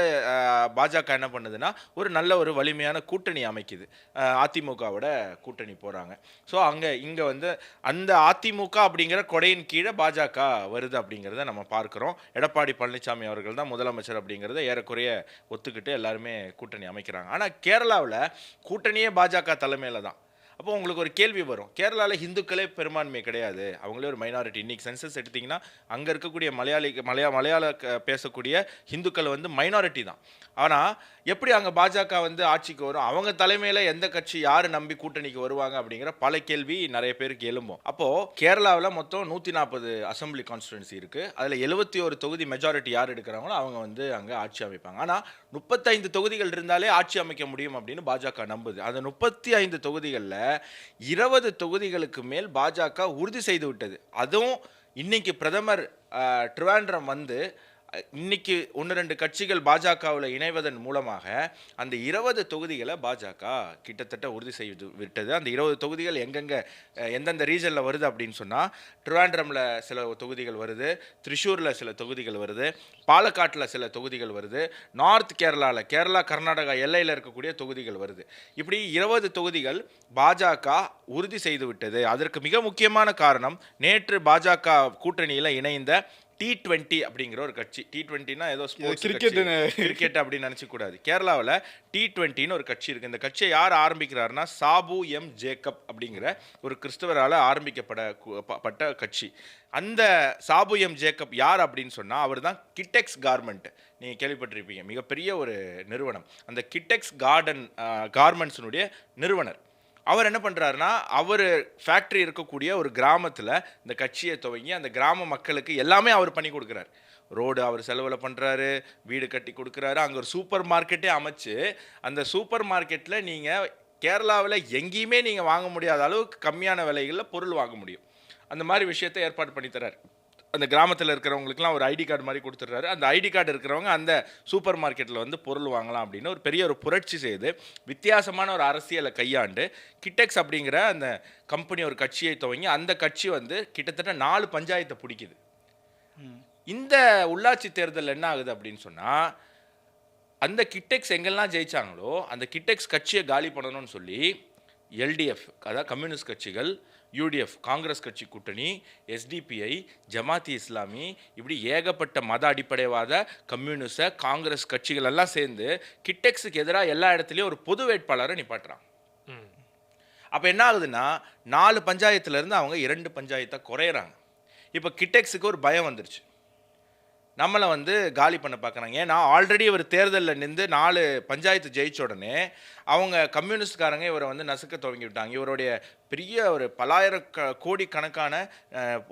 பாஜக என்ன பண்ணுதுன்னா ஒரு நல்ல ஒரு வலிமையான கூட்டணி அமைக்குது. அதிமுகவோட கூட்டணி போகிறாங்க. ஸோ இங்கே வந்து அந்த அதிமுக அப்படிங்கிற கொடையின் கீழே பாஜக வருது அப்படிங்கிறத நம்ம பார்க்குறோம். எடப்பாடி பழனிசாமி அவர்கள் தான் முதலமைச்சர் அப்படிங்கிறத ஏறக்குறைய ஒத்துக்கிட்டு எல்லாருமே கூட்டணி அமைக்கிறாங்க. ஆனால் கேரளாவில் கூட்டணியே பாஜக தலைமையில் தான். அப்போ உங்களுக்கு ஒரு கேள்வி வரும், கேரளாவில் ஹிந்துக்களே பெரும்பான்மை கிடையாது, அவங்களே ஒரு மைனாரிட்டி. இன்றைக்கி சென்சஸ் எடுத்திங்கன்னா அங்கே இருக்கக்கூடிய மலையாள பேசக்கூடிய ஹிந்துக்கள் வந்து மைனாரிட்டி தான். ஆனால் எப்படி அங்கே பாஜக வந்து ஆட்சிக்கு வரும், அவங்க தலைமையில் எந்த கட்சி யார் நம்பி கூட்டணிக்கு வருவாங்க அப்படிங்கிற பல கேள்வி நிறைய பேருக்கு எழும்பும். அப்போது கேரளாவில் மொத்தம் 140 அசம்பிளி கான்ஸ்டிடுவன்சி இருக்குது. அதில் 71 தொகுதி மெஜாரிட்டி யார் எடுக்கிறாங்களோ அவங்க வந்து அங்கே ஆட்சி அமைப்பாங்க. ஆனால் 35 தொகுதிகள் இருந்தாலே ஆட்சி அமைக்க முடியும் அப்படின்னு பாஜக நம்புது. அந்த 35 தொகுதிகளில் 20 தொகுதிகளுக்கு மேல் பாஜக உறுதி செய்து விட்டது. அதுவும் இன்னைக்கு பிரதமர் ட்ரிவாண்ட்ரம் வந்து இன்னைக்கு 1-2 கட்சிகள் பாஜகவில் இணைவதன் மூலமாக அந்த 20 தொகுதிகளை பாஜக கிட்டத்தட்ட உறுதி செய்து விட்டது. அந்த 20 தொகுதிகள் எங்கெங்க எந்தெந்த ரீஜனில் வருது அப்படின்னு சொன்னால், ட்ரிவாண்ட்ரமில் சில தொகுதிகள் வருது, திரிஷூரில் சில தொகுதிகள் வருது, பாலக்காட்டில் சில தொகுதிகள் வருது, நார்த் கேரளாவில் கேரளா கர்நாடகா எல்லையில் இருக்கக்கூடிய தொகுதிகள் வருது. இப்படி 20 தொகுதிகள் பாஜக உறுதி செய்து விட்டது. அதற்கு மிக முக்கியமான காரணம், நேற்று பாஜக கூட்டணியில் இணைந்த T20 அப்படிங்கிற ஒரு கட்சி. T20னா ஏதோ கிரிக்கெட் அப்படின்னு நினைச்சக்கூடாது. கேரளாவில் T20ன்னு ஒரு கட்சி இருக்கு. இந்த கட்சியை யார் ஆரம்பிக்கிறாருன்னா சாபு எம் ஜேக்கப் அப்படிங்கிற ஒரு கிறிஸ்தவரால் ஆரம்பிக்கப்பட்ட கட்சி. அந்த சாபு எம் ஜேக்கப் யார் அப்படின்னு சொன்னால், அவர் தான் கிட்டெக்ஸ் கார்மெண்ட். நீங்கள் கேள்விப்பட்டிருப்பீங்க, மிகப்பெரிய ஒரு நிறுவனம். அந்த கிட்டெக்ஸ் கார்மெண்ட்ஸினுடைய நிறுவனர். அவர் என்ன பண்ணுறாருன்னா, அவர் ஃபேக்ட்ரி இருக்கக்கூடிய ஒரு கிராமத்தில் இந்த கட்சியை துவங்கி அந்த கிராம மக்களுக்கு எல்லாமே அவர் பண்ணி கொடுக்குறாரு. ரோடு அவர் செலவில் பண்ணுறாரு, வீடு கட்டி கொடுக்குறாரு, அங்கே ஒரு சூப்பர் மார்க்கெட்டே அமைச்சு அந்த சூப்பர் மார்க்கெட்டில் நீங்கள் கேரளாவில் எங்கேயுமே நீங்கள் வாங்க முடியாத அளவுக்கு கம்மியான விலைகளில் பொருள் வாங்க முடியும். அந்த மாதிரி விஷயத்தை ஏற்பாடு பண்ணி தர்றாரு. அந்த கிராமத்தில் இருக்கிறவங்களுக்குலாம் ஒரு ஐடி கார்டு மாதிரி கொடுத்துட்றாரு. அந்த ஐடி கார்டு இருக்கிறவங்க அந்த சூப்பர் மார்க்கெட்டில் வந்து பொருள் வாங்கலாம் அப்படின்னு ஒரு பெரிய ஒரு புரட்சி செய்து வித்தியாசமான ஒரு அரசியலை கையாண்டு கிட்டெக்ஸ் அப்படிங்கிற அந்த கம்பெனி ஒரு கட்சியை துவங்கி அந்த கட்சி வந்து கிட்டத்தட்ட 4 பஞ்சாயத்தை பிடிக்குது. இந்த உள்ளாட்சி தேர்தல் என்ன ஆகுது அப்படின்னு சொன்னால், அந்த கிட்டெக்ஸ் எங்கெல்லாம் ஜெயிச்சாங்களோ அந்த கிட்டெக்ஸ் கட்சியை காலி பண்ணணும்னு சொல்லி எல்டிஎஃப், அதாவது கம்யூனிஸ்ட் கட்சிகள், யூடிஎஃப் காங்கிரஸ் கட்சி கூட்டணி, எஸ்டிபிஐ, ஜமாத்தி இஸ்லாமி, இப்படி ஏகப்பட்ட மத அடிப்படைவாத கம்யூனிஸ்ட காங்கிரஸ் கட்சிகள் எல்லாம் சேர்ந்து கிட்டெக்ஸுக்கு எதிராக எல்லா இடத்துலையும் ஒரு பொது வேட்பாளரை நிப்பாட்டுறாங்க. அப்போ என்ன ஆகுதுன்னா, 4 பஞ்சாயத்துலேருந்து அவங்க 2 பஞ்சாயத்தை குறையிறாங்க. இப்போ கிட்டெக்ஸுக்கு ஒரு பயம் வந்துருச்சு, நம்மளை வந்து காலி பண்ண பார்க்குறாங்க. ஏன்னா ஆல்ரெடி இவர் தேர்தலில் நின்று 4 பஞ்சாயத்து ஜெயிச்ச உடனே அவங்க கம்யூனிஸ்ட்காரங்க இவரை வந்து நசுக்க துவங்கி விட்டாங்க. இவருடைய பெரிய ஒரு பலாயிரம் கோடி கணக்கான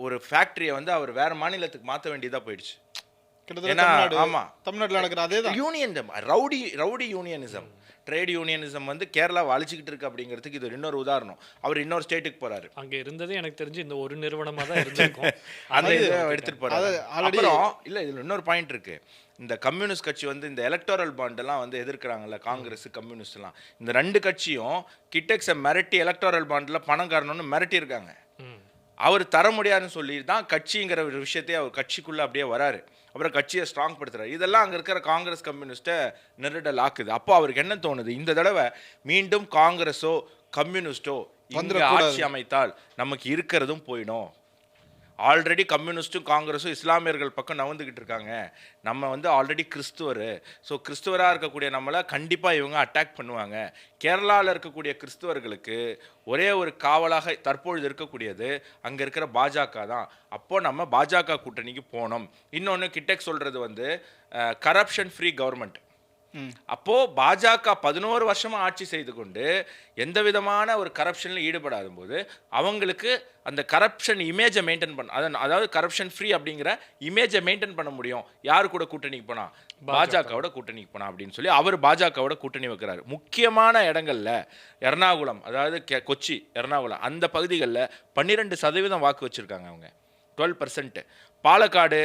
ஒரு ஃபேக்ட்ரியை வந்து அவர் வேற மாநிலத்துக்கு மாற்ற வேண்டியதாக போயிடுச்சு. ஆமா, தமிழ்நாட்டில் நடக்கிற அதே யூனியன் ரவுடி யூனியனிசம், ட்ரேட் யூனியனிசம் வந்து கேரளாவை அழிச்சிக்கிட்டு இருக்கு அப்படிங்கிறதுக்கு இது இன்னொரு உதாரணம். அவர் இன்னொரு ஸ்டேட்டுக்கு போறாரு. அங்க இருந்தது எனக்கு தெரிஞ்சு இந்த ஒரு நிறுவனமா தான் இருந்திருக்கும். அந்த இதை எடுத்துட்டு போறாரு. அப்புறம் இல்ல, இதுல இன்னொரு பாயிண்ட் இருக்கு. இந்த கம்யூனிஸ்ட் கட்சி வந்து இந்த எலக்டோரல் பாண்ட் எல்லாம் வந்து எதிர்க்கிறாங்கல்ல, காங்கிரஸ் கம்யூனிஸ்ட் எல்லாம். இந்த 2 கட்சியும் கிட்டெக்ஸை மிரட்டி எலக்டோரல் பாண்ட்ல பணம் காரணம்னு மிரட்டி இருக்காங்க. அவர் தர முடியாதுன்னு சொல்லி தான் கட்சிங்கிற ஒரு விஷயத்தையே அவர் கட்சிக்குள்ள அப்படியே வராரு. அப்புறம் கட்சியை ஸ்ட்ராங் படுத்துறாரு. இதெல்லாம் அங்கே இருக்கிற காங்கிரஸ் கம்யூனிஸ்ட்டை நெருடல் ஆக்குது. அப்போ அவருக்கு என்ன தோணுது, இந்த தடவை மீண்டும் காங்கிரஸோ கம்யூனிஸ்டோ இங்கே ஆட்சி அமைத்தால் நமக்கு இருக்கிறதும் போயிடும். ஆல்ரெடி கம்யூனிஸ்ட்டும் காங்கிரஸும் இஸ்லாமியர்கள் பக்கம் நவந்துக்கிட்டு இருக்காங்க. நம்ம வந்து ஆல்ரெடி கிறிஸ்துவர். ஸோ கிறிஸ்துவராக இருக்கக்கூடிய நம்மளை கண்டிப்பாக இவங்க அட்டாக் பண்ணுவாங்க. கேரளாவில் இருக்கக்கூடிய கிறிஸ்துவர்களுக்கு ஒரே ஒரு காவலாக தற்பொழுது இருக்கக்கூடியது அங்கே இருக்கிற பாஜக தான். அப்போது நம்ம பாஜக கூட்டணிக்கு போனோம். இன்னொன்று கிட்டெக்ஸ் சொல்கிறது வந்து கரப்ஷன் ஃப்ரீ கவர்மெண்ட். அப்போ பாஜக 11 வருஷமா ஆட்சி செய்து கொண்டு எந்த விதமான ஒரு கரப்ஷன்ல ஈடுபடாத போது அவங்களுக்கு அந்த கரப்ஷன் இமேஜை மெயின்டைன் பண்ண, அதாவது கரப்ஷன் ஃப்ரீ அப்படிங்கிற இமேஜை மெயின்டைன் பண்ண முடியும். யாரு கூட கூட்டணிக்கு போனா, பாஜகவோட கூட்டணிக்கு போனா அப்படின்னு சொல்லி அவர் பாஜகவோட கூட்டணி வைக்கிறாரு. முக்கியமான இடங்கள்ல எர்ணாகுளம், அதாவது கொச்சி, எர்ணாகுளம் அந்த பகுதிகளில் 12% வாக்கு வச்சிருக்காங்க அவங்க, 12%. பாலக்காடு,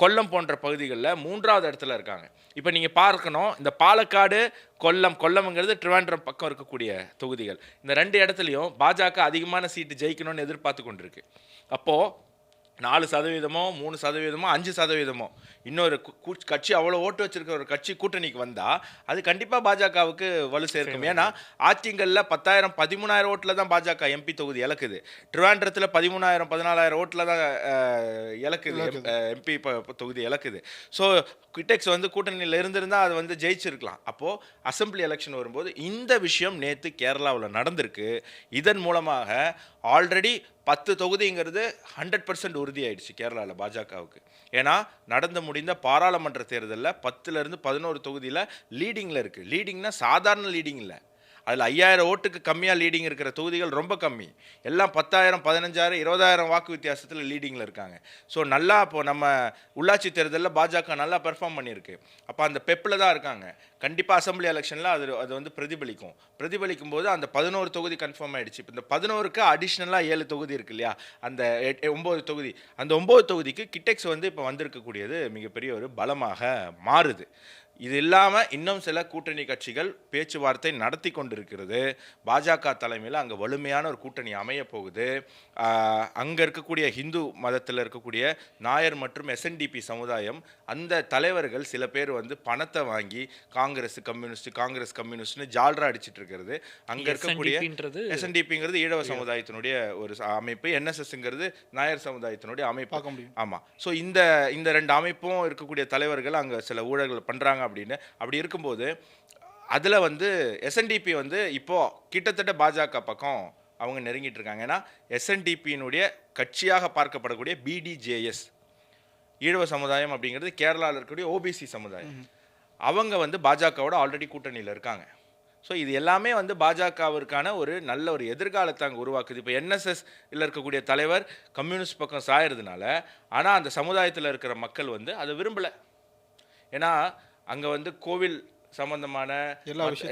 கொல்லம் போன்ற பகுதிகளில் 3வது இடத்துல இருக்காங்க. இப்போ நீங்கள் பார்க்கணும், இந்த பாலக்காடு, கொல்லம்ங்கிறது ட்ரிவாண்ட்ரம் பக்கம் இருக்கக்கூடிய தொகுதிகள். இந்த 2 இடத்துலையும் பாஜக அதிகமான சீட்டு ஜெயிக்கணும்னு எதிர்பார்த்து கொண்டிருக்கு. அப்போது 4%, 3%, 5%, இன்னொரு கட்சி அவ்வளோ ஓட்டு வச்சிருக்க ஒரு கட்சி கூட்டணிக்கு வந்தால் அது கண்டிப்பாக பாஜகவுக்கு வலு சேர்க்கும். ஏன்னா ஆட்சிங்களில் 10,000 13,000 ஓட்டில் தான் பாஜக எம்பி தொகுதி இழக்குது. ட்ரிவாண்ட்ரத்தில் 13,000 14,000 ஓட்டில் தான் இழக்குது, எம்பி தொகுதி இழக்குது. ஸோ கிட்டெக்ஸ் வந்து கூட்டணியில் இருந்திருந்தால் அது வந்து ஜெயிச்சிருக்கலாம். அப்போது அசம்பிளி எலெக்ஷன் வரும்போது இந்த விஷயம் நேற்று கேரளாவில் நடந்திருக்கு. இதன் மூலமாக ஆல்ரெடி 10 தொகுதிங்கிறது 100% உறுதியாயிடுச்சு கேரளாவில் பாஜகவுக்கு. ஏன்னா நடந்து முடிந்த பாராளுமன்ற தேர்தலில் 10லேருந்து 11 தொகுதியில் லீடிங்கில் இருக்குது. லீடிங்னா சாதாரண லீடிங் இல்லை, அதில் 5000 ஓட்டுக்கு கம்மியாக லீடிங் இருக்கிற தொகுதிகள் ரொம்ப கம்மி. எல்லாம் 10,000 15,000 20,000 வாக்கு வித்தியாசத்தில் லீடிங்கில் இருக்காங்க. ஸோ நல்லா இப்போ நம்ம உள்ளாட்சி தேர்தலில் பாஜக நல்லா பெர்ஃபார்ம் பண்ணியிருக்கு. அப்போ அந்த பெப்பில் தான் இருக்காங்க. கண்டிப்பாக அசம்பிளி எலெக்ஷனில் அது வந்து பிரதிபலிக்கும் போது அந்த 11 தொகுதி கன்ஃபார்ம் ஆகிடுச்சு. இப்போ இந்த 11க்கு அடிஷ்னலாக 7 தொகுதி இருக்கு இல்லையா, அந்த 9 தொகுதி. அந்த 9 தொகுதிக்கு கிட்டெக்ஸ் வந்து இப்போ வந்திருக்கக்கூடியது மிகப்பெரிய ஒரு பலமாக மாறுது. இது இல்லாமல் இன்னும் சில கூட்டணி கட்சிகள் பேச்சுவார்த்தை நடத்தி கொண்டிருக்கிறது. பாஜக தலைமையில் அங்கே வலிமையான ஒரு கூட்டணி அமைய போகுது. அங்கே இருக்கக்கூடிய ஹிந்து மதத்தில் இருக்கக்கூடிய நாயர் மற்றும் SNDP சமுதாயம், அந்த தலைவர்கள் சில பேர் வந்து பணத்தை வாங்கி காங்கிரஸ் கம்யூனிஸ்ட்னு ஜால்ரா அடிச்சிட்டு இருக்கிறது. அங்கே இருக்கக்கூடிய SNDPங்கிறது ஈழவ சமுதாயத்தினுடைய ஒரு அமைப்பு, NSSங்கிறது நாயர் சமுதாயத்தினுடைய அமைப்பு. ஆமாம். ஸோ இந்த 2 அமைப்பும் இருக்கக்கூடிய தலைவர்கள் அங்கே சில ஊழல்கள் பண்ணுறாங்க அப்படின்னு. அப்படி இருக்கும்போது அதில் வந்து SNDP வந்து இப்போ கிட்டத்தட்ட பாஜக பக்கம் அவங்க நெருங்கிட்டு இருக்காங்க. ஏன்னா SNDPயினுடைய கட்சியாக பார்க்கப்படக்கூடிய BDJS ஈழவ சமுதாயம் அப்படிங்கிறது கேரளாவில் இருக்கக்கூடிய OBC சமுதாயம், அவங்க வந்து பாஜகவோட ஆல்ரெடி கூட்டணியில் இருக்காங்க. ஸோ இது எல்லாமே வந்து பாஜகவிற்கான ஒரு நல்ல ஒரு எதிர்காலத்தை அங்கே உருவாக்குது. இப்போ NSSல இருக்கக்கூடிய தலைவர் கம்யூனிஸ்ட் பக்கம் சாயறதுனால, ஆனால் அந்த சமுதாயத்தில் இருக்கிற மக்கள் வந்து அதை விரும்பலை. ஏன்னா அங்கே வந்து கோவில் சம்பந்தமான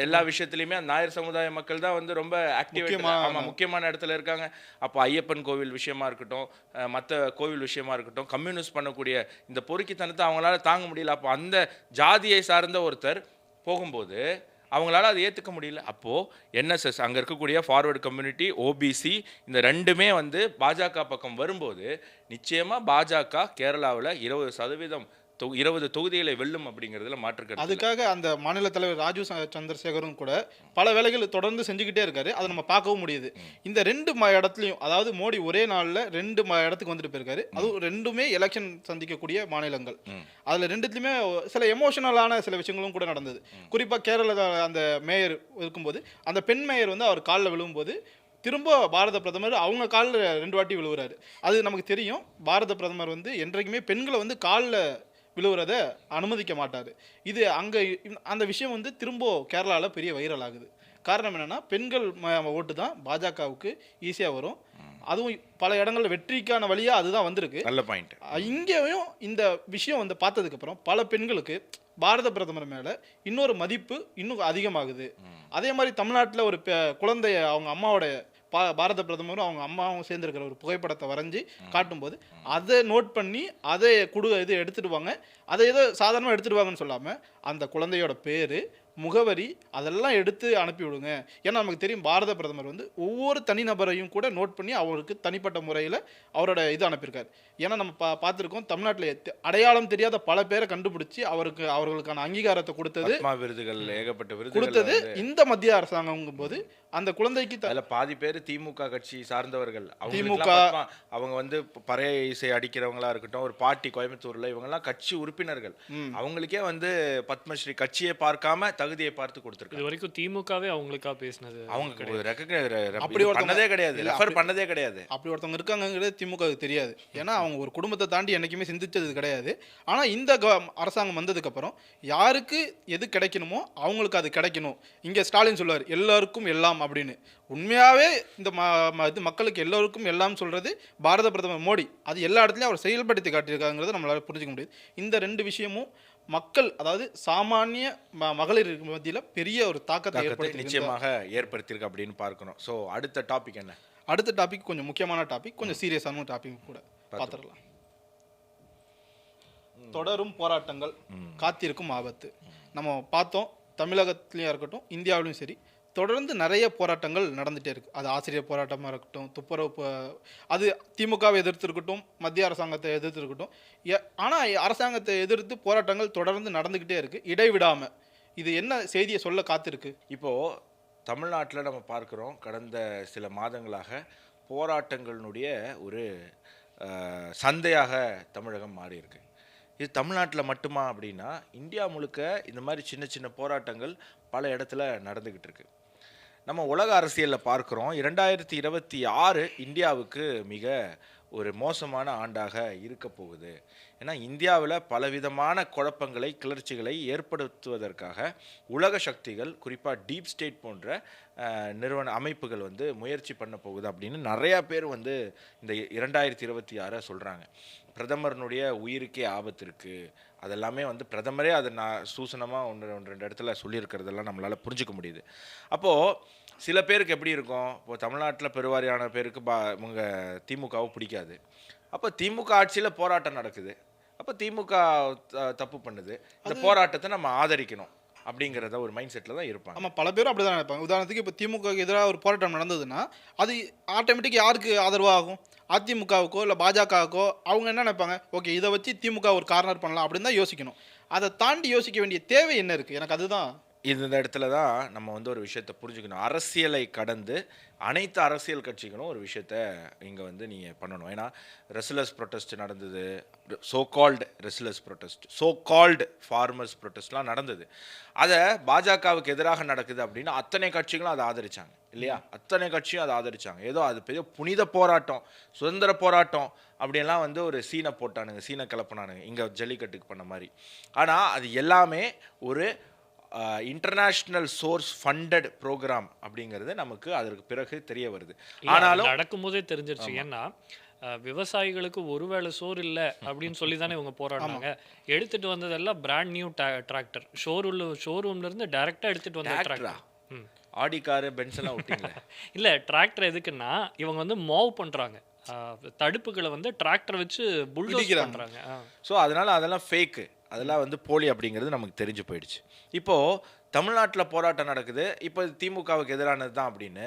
எல்லா விஷயத்துலையுமே அந்த நாயர் சமுதாய மக்கள் தான் வந்து ரொம்ப முக்கியமான இடத்துல இருக்காங்க. அப்போ ஐயப்பன் கோவில் விஷயமா இருக்கட்டும், மற்ற கோவில் விஷயமா இருக்கட்டும், கம்யூனிஸ்ட் பண்ணக்கூடிய இந்த பொறுக்கித்தனத்தை அவங்களால தாங்க முடியல. அப்போ அந்த ஜாதியை சார்ந்த ஒருத்தர் போகும்போது அவங்களால அதை ஏற்றுக்க முடியல. அப்போது NSS அங்கே இருக்கக்கூடிய ஃபார்வர்டு கம்யூனிட்டி, OBC இந்த ரெண்டுமே வந்து பாஜக பக்கம் வரும்போது நிச்சயமாக பாஜக கேரளாவில் 20 தொகுதிகளை வெல்லும் அப்படிங்கிறதுல மாற்றுக்கிறது. அதுக்காக அந்த மாநில தலைவர் ராஜு சந்திரசேகரும் கூட பல வேலைகள் தொடர்ந்து செஞ்சுக்கிட்டே இருக்காரு. அதை நம்ம பார்க்கவும் முடியுது. இந்த 2 இடத்துலையும், அதாவது மோடி ஒரே நாளில் 2 இடத்துக்கு வந்துட்டு போயிருக்காரு. அதுவும் 2மே எலெக்ஷன் சந்திக்கக்கூடிய மாநிலங்கள். அதில் 2த்துலையுமே சில எமோஷனலான சில விஷயங்களும் கூட நடந்தது. குறிப்பாக கேரளா அந்த மேயர் இருக்கும்போது அந்த பெண் மேயர் வந்து அவர் காலில் விழும்போது திரும்ப பாரத பிரதமர் அவங்க காலில் 2 வாட்டி விழுவுறாரு. அது நமக்கு தெரியும். பாரத பிரதமர் வந்து என்றைக்குமே பெண்களை வந்து காலில் விழுவுறத அனுமதிக்க மாட்டார். இது அங்கே அந்த விஷயம் வந்து திரும்ப கேரளாவில் பெரிய வைரல் ஆகுது. காரணம் என்னென்னா, பெண்கள் ஓட்டு தான் பாஜகவுக்கு ஈஸியாக வரும். அதுவும் பல இடங்களில் வெற்றிக்கான வழியாக அதுதான் வந்திருக்கு. நல்ல பாயிண்ட். இங்கேயும் இந்த விஷயம் வந்து பார்த்ததுக்கப்புறம் பல பெண்களுக்கு பாரத பிரதமர் மேலே இன்னொரு மதிப்பு இன்னும் அதிகமாகுது. அதே மாதிரி தமிழ்நாட்டில் ஒரு குழந்தைய அவங்க அம்மாவோட பாரத பிரதமரும் அவங்க அம்மாவும் சேர்ந்துருக்கிற ஒரு புகைப்படத்தை வரைஞ்சி காட்டும்போது அதை நோட் பண்ணி அதை எடுத்துடுவாங்க. அதை ஏதோ சாதாரணமாக எடுத்துடுவாங்கன்னு சொல்லாமல் அந்த குழந்தையோட பேர், முகவரி அதெல்லாம் எடுத்து அனுப்பி விடுங்க. ஏன்னா நமக்கு தெரியும் பாரத பிரதமர் வந்து ஒவ்வொரு தனிநபரையும் கூட நோட் பண்ணி அவருக்கு தனிப்பட்ட முறையில் அவரோட இது அனுப்பியிருக்காரு. ஏன்னா நம்ம பார்த்துருக்கோம், தமிழ்நாட்டில் அடையாளம் தெரியாத பல பேரை கண்டுபிடிச்சி அவர்களுக்கான அங்கீகாரத்தை கொடுத்தது, விருதுகள் ஏகப்பட்ட விருது கொடுத்தது இந்த மத்திய அரசாங்கும் போது அந்த குழந்தைக்கு பாதி பேர் திமுக கட்சி சார்ந்தவர்கள். அவங்க வந்து பறைய இசை அடிக்கிறவங்களா இருக்கட்டும், ஒரு பாட்டி கோயம்புத்தூர்ல இவங்கெல்லாம் கட்சி உறுப்பினர்கள். அவங்களுக்கே வந்து பத்மஸ்ரீ கட்சியை பார்க்காம தகுதியை பார்த்து கொடுத்துருக்காங்க. இது வரைக்கும் திமுகவே அவங்களுக்கா பேசினது அவங்க பண்ணதே கிடையாது, ரெஃபர் பண்ணதே கிடையாது. அப்படி ஒருத்தவங்க இருக்காங்கிறது திமுக தெரியாது. ஏன்னா அவங்க ஒரு குடும்பத்தை தாண்டி என்னைக்குமே சிந்திச்சது கிடையாது. ஆனால் இந்த அரசாங்கம் வந்ததுக்கு அப்புறம் யாருக்கு எது கிடைக்கணுமோ அவங்களுக்கு அது கிடைக்கணும். இங்கே ஸ்டாலின் சொல்லுவார் எல்லாருக்கும் எல்லாம் அப்படின்னு. உண்மையாகவே இந்த மக்களுக்கு எல்லோருக்கும் எல்லாம் சொல்கிறது பாரத பிரதமர் மோடி. அது எல்லா இடத்துலையும் அவர் செயல்படுத்தி காட்டியிருக்காங்கிறத நம்மளால் புரிஞ்சிக்க முடியுது. இந்த 2 விஷயமும் மக்கள், அதாவது சாமானிய மகளிர் மத்தியில் பெரிய ஒரு தாக்கத்தை நிச்சயமாக ஏற்படுத்தியிருக்கு அப்படின்னு பார்க்கணும். ஸோ அடுத்த டாபிக் என்ன? அடுத்த டாபிக் கொஞ்சம் முக்கியமான டாபிக், கொஞ்சம் சீரியஸான டாபிக் கூட பார்த்துடலாம். தொடரும் போராட்டங்கள், காத்திருக்கும் ஆபத்து. நம்ம பார்த்தோம், தமிழகத்துலையும் இருக்கட்டும் இந்தியாவிலும் சரி தொடர்ந்து நிறைய போராட்டங்கள் நடந்துகிட்டே இருக்குது. அது ஆசிரியர் போராட்டமாக இருக்கட்டும், துப்புரவு, அது திமுகவை எதிர்த்து இருக்கட்டும், மத்திய அரசாங்கத்தை எதிர்த்து இருக்கட்டும். ஆனால் அரசாங்கத்தை எதிர்த்து போராட்டங்கள் தொடர்ந்து நடந்துக்கிட்டே இருக்குது இடைவிடாமல். இது என்ன செய்தியை சொல்ல காத்திருக்கு? இப்போது தமிழ்நாட்டில் நம்ம பார்க்குறோம், கடந்த சில மாதங்களாக போராட்டங்களினுடைய ஒரு சந்தையாக தமிழகம் மாறி இருக்கு. இது தமிழ்நாட்டில் மட்டுமா அப்படின்னா இந்தியா முழுக்க இந்த மாதிரி சின்ன சின்ன போராட்டங்கள் பல இடத்துல நடந்துக்கிட்டு இருக்கு. நம்ம உலக அரசியலில் பார்க்குறோம், 2026 இந்தியாவுக்கு மிக ஒரு மோசமான ஆண்டாக இருக்க போகுது. ஏன்னா இந்தியாவில் பலவிதமான குழப்பங்களை கிளர்ச்சிகளை ஏற்படுத்துவதற்காக உலக சக்திகள் குறிப்பாக டீப் ஸ்டேட் போன்ற நிறுவன அமைப்புகள் வந்து முயற்சி பண்ண போகுது அப்படின்னு நிறையா பேர் வந்து இந்த 2026 சொல்கிறாங்க. பிரதமரனுடைய உயிருக்கே ஆபத்து இருக்குது, அதெல்லாமே வந்து பிரதமரே அதை நான் சூசனமாக ஒன்று ரெண்டு இடத்துல சொல்லியிருக்கிறதெல்லாம் நம்மளால் புரிஞ்சுக்க முடியுது. அப்போது சில பேருக்கு எப்படி இருக்கும், இப்போ தமிழ்நாட்டில் பெருவாரியான பேருக்கு இவங்க திமுகவை பிடிக்காது. அப்போ திமுக ஆட்சியில் போராட்டம் நடக்குது, அப்போ திமுக தப்பு பண்ணுது, இந்த போராட்டத்தை நம்ம ஆதரிக்கணும் அப்படிங்கிறத ஒரு மைண்ட் செட்டில் தான் இருப்பாங்க. ஆமாம், பல பேரும் அப்படி தான் நினைப்பாங்க. உதாரணத்துக்கு இப்போ திமுகவுக்கு எதிராக ஒரு போராட்டம் நடந்ததுன்னா அது ஆட்டோமேட்டிக் யாருக்கு ஆதரவாகும்? அதிமுகவுக்கோ இல்லை பாஜகவுக்கோ. அவங்க என்ன நினைப்பாங்க, ஓகே இதை வச்சு திமுக ஒரு கார்னர் பண்ணலாம் அப்படின்னு தான் யோசிக்கணும். அதை தாண்டி யோசிக்க வேண்டிய தேவை என்ன இருக்குது? எனக்கு அதுதான் இந்த இடத்துல தான் நம்ம வந்து ஒரு விஷயத்தை புரிஞ்சுக்கணும். அரசியலை கடந்து அனைத்து அரசியல் கட்சிகளும் ஒரு விஷயத்த இங்கே வந்து நீங்கள் பண்ணணும். ஏன்னா ரெஸ்லர்ஸ் ப்ரொட்டஸ்ட் நடந்தது, so called wrestlers protest, so called farmers ப்ரொட்டஸ்ட்லாம் நடந்தது. அதை பாஜகவுக்கு எதிராக நடக்குது அப்படின்னு அத்தனை கட்சிகளும் அதை ஆதரிச்சாங்க இல்லையா? அத்தனை கட்சியும் அதை ஆதரிச்சாங்க. ஏதோ அது பெரிய புனித போராட்டம், சுதந்திர போராட்டம் அப்படியெல்லாம் வந்து ஒரு சீனை போட்டானுங்க, சீனை கிளப்பினானுங்க இங்கே ஜல்லிக்கட்டுக்கு பண்ண மாதிரி. ஆனால் அது எல்லாமே ஒரு இன்டர்நேஷ்னல் சோர்ஸ் ஃபண்டட் ப்ரோக்ராம் அப்படிங்கிறது நமக்கு அதற்கு பிறகு தெரிய வருது. ஆனாலும் நடக்கும்போதே தெரிஞ்சிருச்சு. ஏன்னா விவசாயிகளுக்கு ஒருவேளை சோறு இல்லை அப்படின்னு சொல்லி தானே இவங்க போராடினாங்க. எடுத்துட்டு வந்ததெல்லாம் பிராண்ட் நியூ டிராக்டர், ஷோரூம்ல இருந்து டைரக்டா எடுத்துட்டு வந்த டிராக்டர். ஆடி காரு பென்ஸ் எல்லாம் விட்டீங்களா? இல்லை, டிராக்டர் எதுக்குன்னா இவங்க வந்து மூவ் பண்ணுறாங்க, தடுப்புகளை வந்து டிராக்டர் வச்சு புல்டோஸ் பண்ணுறாங்க. ஸோ அதனால அதெல்லாம் ஃபேக்கு, அதெல்லாம் வந்து போலி அப்படிங்கிறது நமக்கு தெரிஞ்சு போயிடுச்சு. இப்போது தமிழ்நாட்டில் போராட்டம் நடக்குது, இப்போ திமுகவுக்கு எதிரானது தான் அப்படின்னு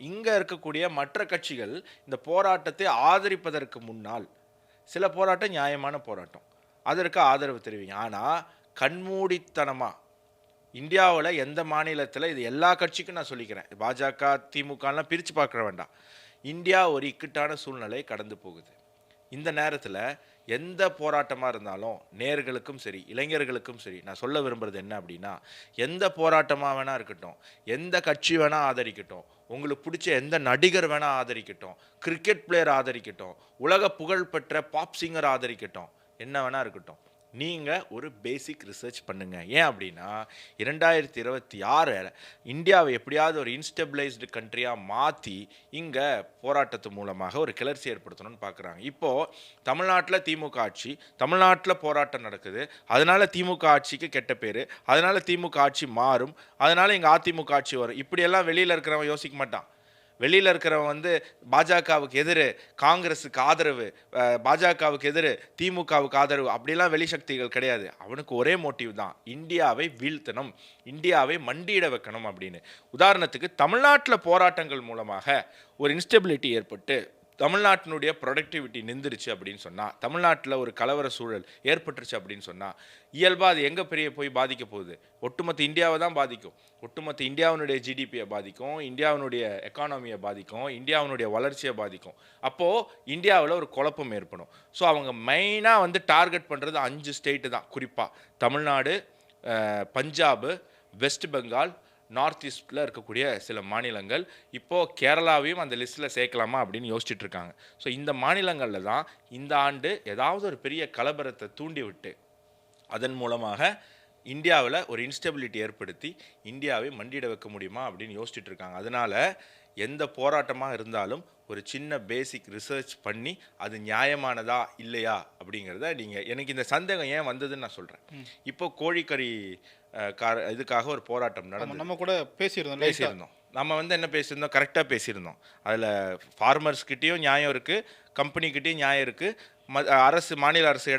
இங்கே இருக்கக்கூடிய மற்ற கட்சிகள் இந்த போராட்டத்தை ஆதரிப்பதற்கு முன்னால் சில போராட்டம் நியாயமான போராட்டம், அதற்கு ஆதரவு தெரிவிங்க. ஆனால் கண்மூடித்தனமாக இந்தியாவில் எந்த மாநிலத்தில், இது எல்லா கட்சிக்கும் நான் சொல்லிக்கிறேன், பாஜக திமுகலாம் பிரித்து பார்க்க வேண்டாம், இந்தியா ஒரு இக்கட்டான சூழ்நிலை கடந்து போகுது. இந்த நேரத்தில் எந்த போராட்டமாக இருந்தாலும் நேயர்களுக்கும் சரி இளைஞர்களுக்கும் சரி நான் சொல்ல விரும்புகிறது என்ன அப்படின்னா, எந்த போராட்டமாக வேணால் இருக்கட்டும், எந்த கட்சி வேணால் ஆதரிக்கட்டும், உங்களுக்கு பிடிச்ச எந்த நடிகர் வேணால் ஆதரிக்கட்டும், கிரிக்கெட் பிளேயர் ஆதரிக்கட்டும், உலக புகழ்பெற்ற பாப் சிங்கர் ஆதரிக்கட்டும், என்ன வேணால் இருக்கட்டும், நீங்கள் ஒரு பேசிக் ரிசர்ச் பண்ணுங்கள். ஏன் அப்படின்னா 2026 இந்தியாவை எப்படியாவது ஒரு இன்ஸ்டெபிளைஸ்டு கண்ட்ரியாக மாற்றி இங்கே போராட்டத்து மூலமாக ஒரு கிளர்ச்சி ஏற்படுத்தணும்னு பார்க்குறாங்க. இப்போது தமிழ்நாட்டில் திமுக ஆட்சி, தமிழ்நாட்டில் போராட்டம் நடக்குது, அதனால் திமுக ஆட்சிக்கு கெட்ட பேர், அதனால் திமுக ஆட்சி மாறும், அதனால் இங்கே அதிமுக ஆட்சி வரும், இப்படியெல்லாம் வெளியில் இருக்கிறவன் யோசிக்க மாட்டான். வெளியில் இருக்கிறவன் வந்து பாஜகவுக்கு எதிர், காங்கிரஸுக்கு ஆதரவு, பாஜகவுக்கு எதிர், திமுகவுக்கு ஆதரவு, அப்படிலாம் வெளிசக்திகள் கிடையாது. அவனுக்கு ஒரே மோட்டிவ் தான், இந்தியாவை வீழ்த்தணும், இந்தியாவை மண்டியிட வைக்கணும் அப்படின்னு. உதாரணத்துக்கு தமிழ்நாட்டில் போராட்டங்கள் மூலமாக ஒரு இன்ஸ்டெபிலிட்டி ஏற்பட்டு தமிழ்நாட்டினுடைய ப்ரொடக்டிவிட்டி நின்றுருச்சு அப்படின்னு சொன்னால், தமிழ்நாட்டில் ஒரு கலவர சூழல் ஏற்பட்டுருச்சு அப்படின்னு சொன்னால், இயல்பாக அது எங்கே போய் பாதிக்க போகுது? ஒட்டுமொத்த இந்தியாவை தான் பாதிக்கும். ஒட்டுமொத்த இந்தியாவினுடைய ஜிடிபியை பாதிக்கும், இந்தியாவினுடைய எக்கானமியை பாதிக்கும், இந்தியாவினுடைய வளர்ச்சியை பாதிக்கும். அப்போது இந்தியாவில் ஒரு குழப்பம் ஏற்படும். ஸோ அவங்க மெயினாக வந்து டார்கெட் பண்ணுறது 5 ஸ்டேட்டு தான், குறிப்பாக தமிழ்நாடு, பஞ்சாபு, வெஸ்ட் பெங்கால், நார்த் ஈஸ்டில் இருக்கக்கூடிய சில மாநிலங்கள், இப்போது கேரளாவையும் அந்த லிஸ்ட்டில் சேர்க்கலாமா அப்படின்னு யோசிச்சுட்டு இருக்காங்க. ஸோ இந்த மாநிலங்களில் தான் இந்த ஆண்டு ஏதாவது ஒரு பெரிய கலவரத்தை தூண்டி விட்டு அதன் மூலமாக இந்தியாவில் ஒரு இன்ஸ்டெபிலிட்டி ஏற்படுத்தி இந்தியாவை மண்டியிட வைக்க முடியுமா அப்படின்னு யோசிச்சுட்டு இருக்காங்க. அதனால் எந்த போராட்டமாக இருந்தாலும் ஒரு சின்ன பேசிக் ரிசர்ச் பண்ணி அது நியாயமானதா இல்லையா அப்படிங்கிறத நீங்கள், எனக்கு இந்த சந்தேகம் ஏன் வந்ததுன்னு நான் சொல்கிறேன். இப்போ கோழிக்கறி இதுக்காக ஒரு போராட்டம் நடந்து நம்ம கூட பேசியிருந்தோம். நம்ம வந்து என்ன பேசியிருந்தோம், கரெக்டாக பேசியிருந்தோம். அதில் ஃபார்மர்ஸ்கிட்டையும் நியாயம் இருக்குது, கம்பெனிக்கிட்டேயும் நியாயம் இருக்குது, அரசு மாநில அரசு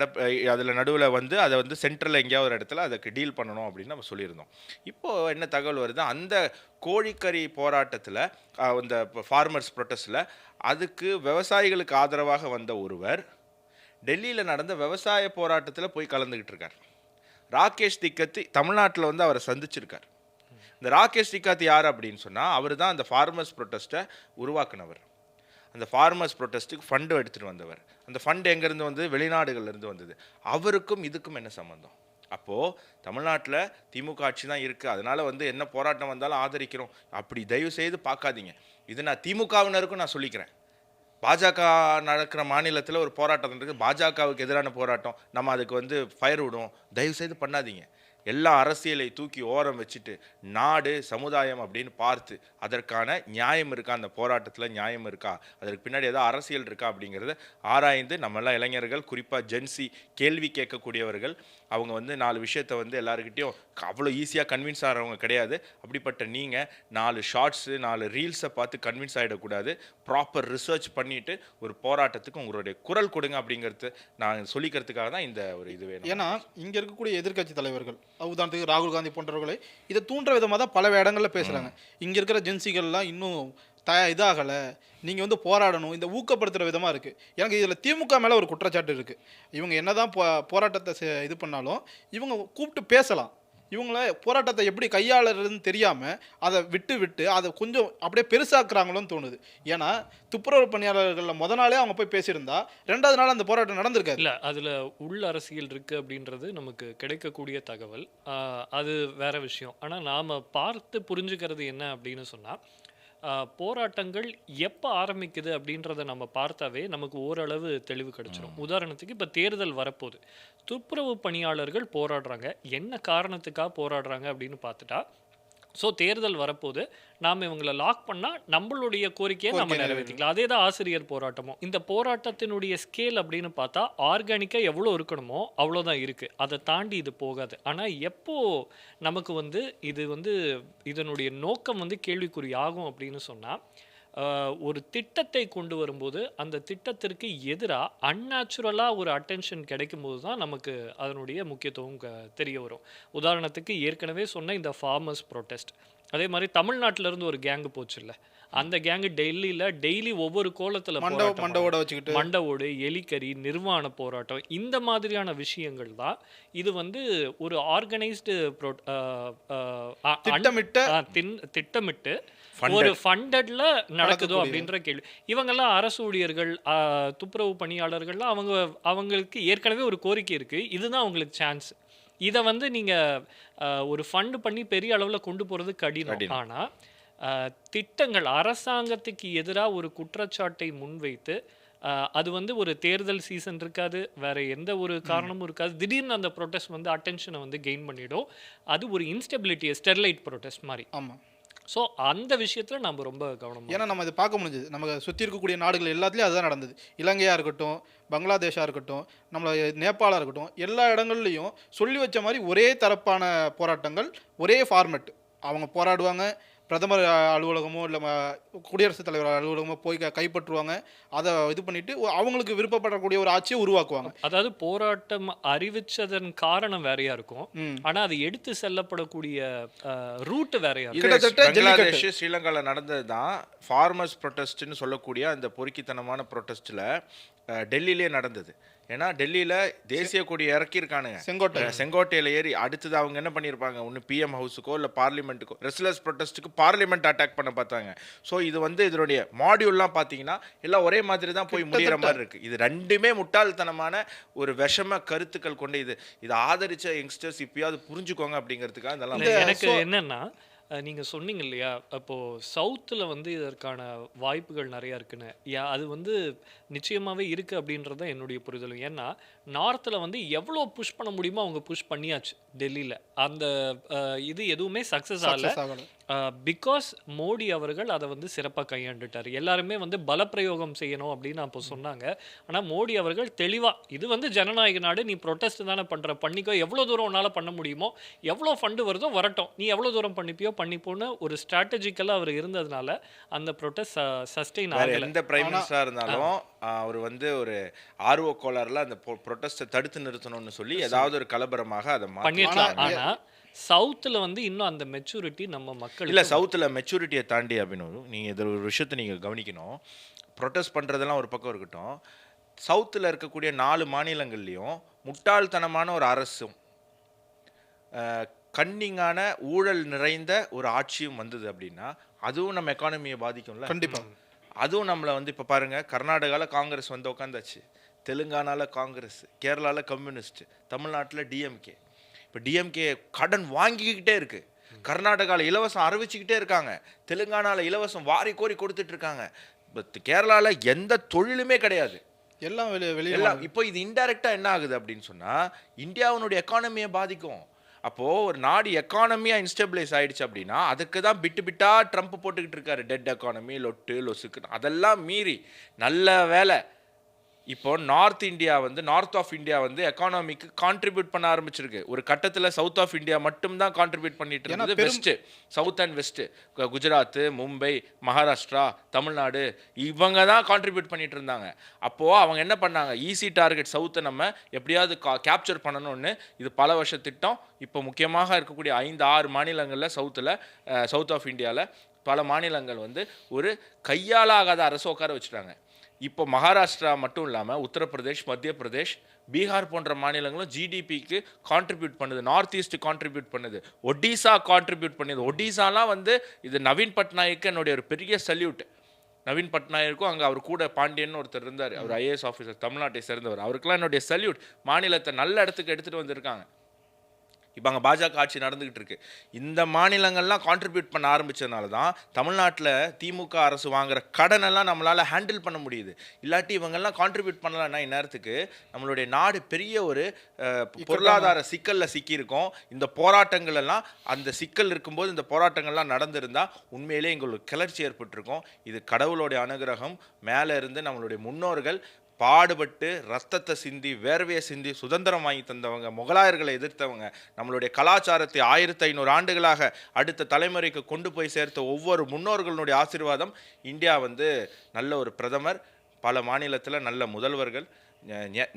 அதில் நடுவில் வந்து அதை வந்து சென்ட்ரலில் எங்கேயாவது ஒரு இடத்துல அதுக்கு டீல் பண்ணணும் அப்படின்னு நம்ம சொல்லியிருந்தோம். இப்போது என்ன தகவல் வருது, அந்த கோழிக்கறி போராட்டத்தில், அந்த ஃபார்மர்ஸ் ப்ரொட்டஸ்டில் அதுக்கு விவசாயிகளுக்கு ஆதரவாக வந்த ஒருவர் டெல்லியில் நடந்த விவசாய போராட்டத்தில் போய் கலந்துக்கிட்டு இருக்கார். ராகேஷ் திக்கத்தி தமிழ்நாட்டில் வந்து அவரை சந்திச்சிருக்கார். இந்த ராகேஷ் திக்காத்தி யார் அப்படின்னு சொன்னால், அவர் தான் அந்த ஃபார்மர்ஸ் ப்ரொட்டஸ்ட்டை உருவாக்குனவர். அந்த ஃபார்மர்ஸ் ப்ரொட்டஸ்ட்டுக்கு ஃபண்டு எடுத்துகிட்டு வந்தவர். அந்த ஃபண்டு எங்கேருந்து வந்தது, வெளிநாடுகள்லேருந்து வந்தது. அவருக்கும் இதுக்கும் என்ன சம்மந்தம்? அப்போது தமிழ்நாட்டில் திமுக ஆட்சி தான் இருக்குது, அதனால் வந்து என்ன போராட்டம் வந்தாலும் ஆதரிக்கிறோம் அப்படி தயவு செய்து பார்க்காதீங்க. இது நான் திமுகவினருக்கும் நான் சொல்லிக்கிறேன். பாஜக நடக்கிற மாநிலத்தில் ஒரு போராட்டம் இருக்குது, பாஜகவுக்கு எதிரான போராட்டம், நம்ம அதுக்கு வந்து ஃபயர் விடுவோம். தயவுசெய்து பண்ணாதீங்க. எல்லா அரசியலை தூக்கி ஓரம் வச்சுட்டு நாடு சமுதாயம் அப்படின்னு பார்த்து அதற்கான நியாயம் இருக்கா, அந்த போராட்டத்தில் நியாயம் இருக்கா, அதற்கு பின்னாடி ஏதாவது அரசியல் இருக்கா அப்படிங்கிறத ஆராய்ந்து நம்மெல்லாம் இளைஞர்கள், குறிப்பாக ஜென்சி, கேள்வி கேட்கக்கூடியவர்கள், அவங்க வந்து 4 விஷயத்தை வந்து எல்லாருக்கிட்டையும் அவ்வளோ ஈஸியாக கன்வின்ஸ் ஆகிறவங்க கிடையாது. அப்படிப்பட்ட நீங்கள் 4 ஷார்ட்ஸு 4 ரீல்ஸை பார்த்து கன்வின்ஸ் ஆகிடக்கூடாது. ப்ராப்பர் ரிசர்ச் பண்ணிவிட்டு ஒரு போராட்டத்துக்கு உங்களுடைய குரல் கொடுங்க அப்படிங்கிறது நான் சொல்லிக்கிறதுக்காக தான் இந்த ஒரு இது வேணும். ஏன்னா இங்க இருக்கக்கூடிய எதிர்க்கட்சி தலைவர்கள், உதாரணத்துக்கு ராகுல் காந்தி போன்றவர்களை இதை தூண்டுற விதமாக தான் பல இடங்கள்ல பேசுறாங்க. இங்க இருக்கிற ஜென்சிகள்லாம் இன்னும் இதாகலை, நீங்கள் வந்து போராடணும், இந்த ஊக்கப்படுத்துகிற விதமாக இருக்குது. எனக்கு இதில் திமுக மேலே ஒரு குற்றச்சாட்டு இருக்குது. இவங்க என்னதான் போராட்டத்தை இது பண்ணாலும் இவங்க கூப்பிட்டு பேசலாம். இவங்கள போராட்டத்தை எப்படி கையாளுறதுன்னு தெரியாமல் அதை விட்டு அதை கொஞ்சம் அப்படியே பெருசாக்குறாங்களோன்னு தோணுது. ஏன்னா துப்புரவு பணியாளர்களில் முத நாளே அவங்க போய் பேசியிருந்தா 2வது நாள் அந்த போராட்டம் நடந்திருக்காது. இல்லை, அதில் உள் அரசியல் இருக்குது அப்படின்றது நமக்கு கிடைக்கக்கூடிய தகவல். அது வேற விஷயம். ஆனால் நாம் பார்த்து புரிஞ்சுக்கிறது என்ன அப்படின்னு சொன்னால், போராட்டங்கள் எப்போ ஆரம்பிக்குது அப்படின்றத நம்ம பார்த்தாவே நமக்கு ஓரளவு தெளிவு கிடைச்சிடும். உதாரணத்துக்கு இப்போ தேர்தல் வரப்போகுது, துப்புரவு பணியாளர்கள் போராடுறாங்க. என்ன காரணத்துக்காக போராடுறாங்க அப்படின்னு பார்த்துட்டா, ஸோ தேர்தல் வரப்போது நாம் இவங்களை லாக் பண்ணால் நம்மளுடைய கோரிக்கையை நம்ம நிறைவேற்றிக்கலாம். அதே தான் ஆசிரியர் போராட்டமும். இந்த போராட்டத்தினுடைய ஸ்கேல் அப்படின்னு பார்த்தா ஆர்கானிக்காக எவ்வளோ இருக்கணுமோ அவ்வளோதான் இருக்குது, அதை தாண்டி இது போகாது. ஆனால் எப்போ நமக்கு வந்து இது வந்து இதனுடைய நோக்கம் வந்து கேள்விக்குறி ஆகும் அப்படின்னு சொன்னால், ஒரு திட்டத்தை கொண்டு வரும்போது அந்த திட்டத்திற்கு எதிராக அன்நேச்சுரலாக ஒரு அட்டென்ஷன் கிடைக்கும் போது தான் நமக்கு அதனுடைய முக்கியத்துவம் தெரிய வரும். உதாரணத்துக்கு ஏற்கனவே சொன்ன இந்த ஃபார்மர்ஸ் ப்ரொட்டஸ்ட், அதே மாதிரி தமிழ்நாட்டிலேருந்து ஒரு கேங்கு போச்சு இல்லை, அந்த கேங்கு டெய்லி ஒவ்வொரு கோலத்தில் மண்டவோடு, எலிக்கறி, நிர்வாண போராட்டம், இந்த மாதிரியான விஷயங்கள் தான். இது வந்து ஒரு ஆர்கனைஸ்டு திட்டமிட்டு ஒரு ஃபண்டட்ல நடக்குதோ அப்படின்ற கேள்வி. இவங்கெல்லாம் அரசு ஊழியர்கள், துப்புரவு பணியாளர்கள்லாம் அவங்களுக்கு ஏற்கனவே ஒரு கோரிக்கை இருக்கு, இதுதான் அவங்களுக்கு சான்ஸ். இதை வந்து நீங்க ஒரு ஃபண்ட் பண்ணி பெரிய அளவில் கொண்டு போறது கடினம். ஆனா திட்டங்கள் அரசாங்கத்துக்கு எதிராக ஒரு குற்றச்சாட்டை முன்வைத்து, அது வந்து ஒரு தேர்தல் சீசன் இருக்காது, வேற எந்த ஒரு காரணமும் இருக்காது, திடீர்னு அந்த ப்ரொட்டஸ்ட் வந்து அட்டென்ஷனை வந்து கெயின் பண்ணிடும். அது ஒரு இன்ஸ்டெபிலிட்டியை, ஸ்டெர்லைட் ப்ரொட்டஸ்ட் மாதிரி. ஆமாம். ஸோ அந்த விஷயத்தில் நம்ம ரொம்ப கவனம், ஏன்னா நம்ம இதை பார்க்க முடிஞ்சது. நம்ம சுற்றி இருக்கக்கூடிய நாடுகள் எல்லாத்துலேயும் அதுதான் நடந்தது. இலங்கையாக இருக்கட்டும், பங்களாதேஷாக இருக்கட்டும், நம்மள நேபாளாக இருக்கட்டும், எல்லா இடங்கள்லையும் சொல்லி வச்ச மாதிரி ஒரே தரப்பான போராட்டங்கள், ஒரே ஃபார்மெட். அவங்க போராடுவாங்க, பிரதமர் அலுவலகமோ இல்லை குடியரசுத் தலைவர் அலுவலகமோ போய் கைப்பற்றுவாங்க, அதை இது பண்ணிட்டு அவங்களுக்கு விருப்பப்படக்கூடிய ஒரு ஆட்சியை உருவாக்குவாங்க. அதாவது போராட்டம் அறிவிச்சதன் காரணம் வேறையா இருக்கும், ஆனா அது எடுத்து செல்லப்படக்கூடிய ரூட் வேறையா இருக்கும். பங்களாதேஷ், ஸ்ரீலங்காவில் நடந்தது தான் ஃபார்மர்ஸ் ப்ரொட்டஸ்ட்னு சொல்லக்கூடிய அந்த பொறுக்கித்தனமான ப்ரொட்டஸ்ட்டில் டெல்லியிலே நடந்தது. ஏன்னா டெல்லியில் தேசிய கொடி இறக்கியிருக்கானுங்க, செங்கோட்டையில் ஏறி. அடுத்தது அவங்க என்ன பண்ணியிருப்பாங்க, ஒன்று பிஎம் ஹவுஸுக்கோ இல்லை பார்லிமெண்ட்டுக்கோ, ரெஸ்லர்ஸ் ப்ரொட்டஸ்ட்டுக்கு பார்லிமெண்ட் அட்டாக் பண்ண பார்த்தாங்க. ஸோ இது வந்து இதனுடைய மாடியூல்லாம் பார்த்தீங்கன்னா எல்லாம் ஒரே மாதிரி தான் போய் முடிகிற மாதிரி இருக்குது. இது ரெண்டுமே முட்டாள்தனமான ஒரு விஷம கருத்துக்கள் கொண்டு இதை ஆதரித்த யங்ஸ்டர்ஸ் இப்பயாவது புரிஞ்சுக்கோங்க அப்படிங்கிறதுக்காக இதெல்லாம். எனக்கு என்னன்னா, நீங்கள் சொன்னீங்க இல்லையா, அப்போது சவுத்தில் வந்து இதற்கான வாய்ப்புகள் நிறையா இருக்குன்னு. அது வந்து நிச்சயமாகவே இருக்குது அப்படின்றது தான் என்னுடைய புரிதல். ஏன்னா நார்த்தில் வந்து எவ்வளோ புஷ் பண்ண முடியுமோ அவங்க புஷ் பண்ணியாச்சு. டெல்லியில் அந்த இது எதுவுமே சக்ஸஸ் ஆகலை. பிகாஸ் மோடி அவர்கள் அதை வந்து சிறப்பாக கையாண்டுட்டார். எல்லாருமே வந்து பலப்பிரயோகம் செய்யணும் அப்படின்னு அப்போ சொன்னாங்க. ஆனால் மோடி அவர்கள் தெளிவாக, இது வந்து ஜனநாயக நாடு, நீ ப்ரொட்டஸ்ட் தானே பண்ணுற, பண்ணிக்கோ, எவ்வளோ தூரம் உன்னால் பண்ண முடியுமோ, எவ்வளோ ஃபண்டு வருதோ வரட்டும், நீ எவ்வளோ தூரம் பண்ணிப்போன்னு ஒரு ஸ்ட்ராட்டஜிக்கலாக அவர் இருந்ததுனால அந்த ப்ரொட்டஸ்ட் சஸ்டெயின் ஆகலை. எந்த பிரைம் மினிஸ்டராக இருந்தாலும் அவர் வந்து ஒரு ஆர்வ கோளாறுல அந்த ப்ரொட்டஸ்ட்டை தடுத்து நிறுத்தணும்னு சொல்லி ஏதாவது ஒரு கலபரமாக அதை பண்ணிடலாம். ஆனால் சவுத்தில் வந்து இன்னும் அந்த மெச்சூரிட்டி நம்ம மக்கள் இல்லை. சவுத்தில் மெச்சூரிட்டியை தாண்டி அப்படின்னு நீங்கள் இதில் ஒரு விஷயத்தை நீங்கள் கவனிக்கணும். ப்ரொட்டஸ்ட் பண்ணுறதெல்லாம் ஒரு பக்கம் இருக்கட்டும், சவுத்தில் இருக்கக்கூடிய 4 மாநிலங்கள்லேயும் முட்டாள்தனமான ஒரு அரசும் கன்னிங்கான ஊழல் நிறைந்த ஒரு ஆட்சியும் வந்தது அப்படின்னா அதுவும் நம்ம எக்கானமியை பாதிக்கும்ல. கண்டிப்பாக. அதுவும் நம்மளை வந்து இப்போ பாருங்கள், கர்நாடகாவில் காங்கிரஸ் வந்து உட்காந்தாச்சு, தெலுங்கானாவில் காங்கிரஸ், கேரளாவில் கம்யூனிஸ்ட், தமிழ்நாட்டில் டிஎம்கே. இப்போ டிஎம்கே கடன் வாங்கிக்கிட்டே இருக்கு, கர்நாடகாவில் இலவசம் அறிவிச்சுக்கிட்டே இருக்காங்க, தெலுங்கானாவில் இலவசம் வாரி கோரி கொடுத்துட்டு இருக்காங்க, கேரளால எந்த தொழிலுமே கிடையாது. எல்லாம் வெளியே எல்லாம் இப்போ இது இன்டைரக்டா என்ன ஆகுது அப்படின்னு சொன்னா இந்தியாவுடைய எக்கானமியை பாதிக்கும். அப்போ ஒரு நாடு எக்கானமியா இன்ஸ்டெபிளைஸ் ஆயிடுச்சு அப்படின்னா அதுக்கு தான் பிட்டு பிட்டா ட்ரம்ப் போட்டுக்கிட்டு இருக்காரு. டெட் எக்கானமி, லொட்டு லொசுக்கு, அதெல்லாம் மீறி நல்ல வேலை இப்போ நார்த் ஆஃப் இந்தியா வந்து எக்கானமிக்கு கான்ட்ரிபியூட் பண்ண ஆரம்பிச்சிருக்கு. ஒரு கட்டத்தில் சவுத் ஆஃப் இந்தியா மட்டும் தான் கான்ட்ரிபியூட் பண்ணிட்டு இருந்தது. West, south and west, Gujarat, Mumbai, Maharashtra, Tamil Nadu, இவங்க தான் கான்ட்ரிபியூட் பண்ணிட்டு இருந்தாங்க. அப்போ அவங்க என்ன பண்ணாங்க, ஈஸி டார்கெட் சவுத்தை நம்ம எப்படியாவது கேப்சர் பண்ணணும்னு இது பல வருஷ திட்டம். இப்போ முக்கியமாக இருக்கக்கூடிய 5-6 மாநிலங்களில் சவுத் ஆஃப் இந்தியாவில் பல மாநிலங்கள் வந்து ஒரு கையாலாகாத அரசு உட்கார வச்சுட்டாங்க. இப்போ மகாராஷ்டிரா மட்டும் இல்லாமல் உத்தரப்பிரதேஷ், மத்திய பிரதேஷ், பீகார் போன்ற மாநிலங்களும் ஜிடிபிக்கு கான்ட்ரிபியூட் பண்ணுது. நார்த் ஈஸ்ட் கான்ட்ரிபியூட் பண்ணுது. ஒடிசா கான்ட்ரிபியூட் பண்ணுது. ஒடிசாலாம் வந்து இது நவீன் பட்நாயக்கு என்னுடைய ஒரு பெரிய சல்யூட். நவீன் பட்நாயக்கும் அங்கே அவர் கூட பாண்டியன் ஒருத்தர் இருந்தார். அவர் ஐஏஎஸ் ஆஃபீஸர், தமிழ்நாட்டை சேர்ந்தவர். அவருக்கெல்லாம் என்னுடைய சல்யூட். மாநிலத்தை நல்ல இடத்துக்கு எடுத்துகிட்டு வந்திருக்காங்க. இப்போ அங்கே பாஜக ஆட்சி நடந்துகிட்டு இருக்கு. இந்த மாநிலங்கள்லாம் கான்ட்ரிபியூட் பண்ண ஆரம்பிச்சதுனால தான் தமிழ்நாட்டில் திமுக அரசு வாங்குற கடனெல்லாம் நம்மளால் ஹேண்டில் பண்ண முடியுது. இல்லாட்டி இவங்கெல்லாம் கான்ட்ரிபியூட் பண்ணலன்னா இந்நேரத்துக்கு நம்மளுடைய நாடு பெரிய ஒரு பொருளாதார சிக்கலில் சிக்கியிருக்கோம். இந்த போராட்டங்கள் எல்லாம் அந்த சிக்கல் இருக்கும்போது இந்த போராட்டங்கள்லாம் நடந்திருந்தால் உண்மையிலே எங்களுக்கு கிளர்ச்சி ஏற்பட்டிருக்கும். இது கடவுளுடைய அனுகிரகம். மேலே இருந்து நம்மளுடைய முன்னோர்கள் பாடுபட்டு ரத்தத்தை சிந்தி வேர்வையை சிந்தி சுதந்திரம் வாங்கி தந்தவங்க, முகலாயர்களை எதிர்த்தவங்க, நம்மளுடைய கலாச்சாரத்தை 1500 ஆண்டுகளாக அடுத்த தலைமுறைக்கு கொண்டு போய் சேர்த்த ஒவ்வொரு முன்னோர்களுடைய ஆசீர்வாதம். இந்தியா வந்து நல்ல ஒரு பிரதமர், பல மாநிலத்தில் நல்ல முதல்வர்கள்,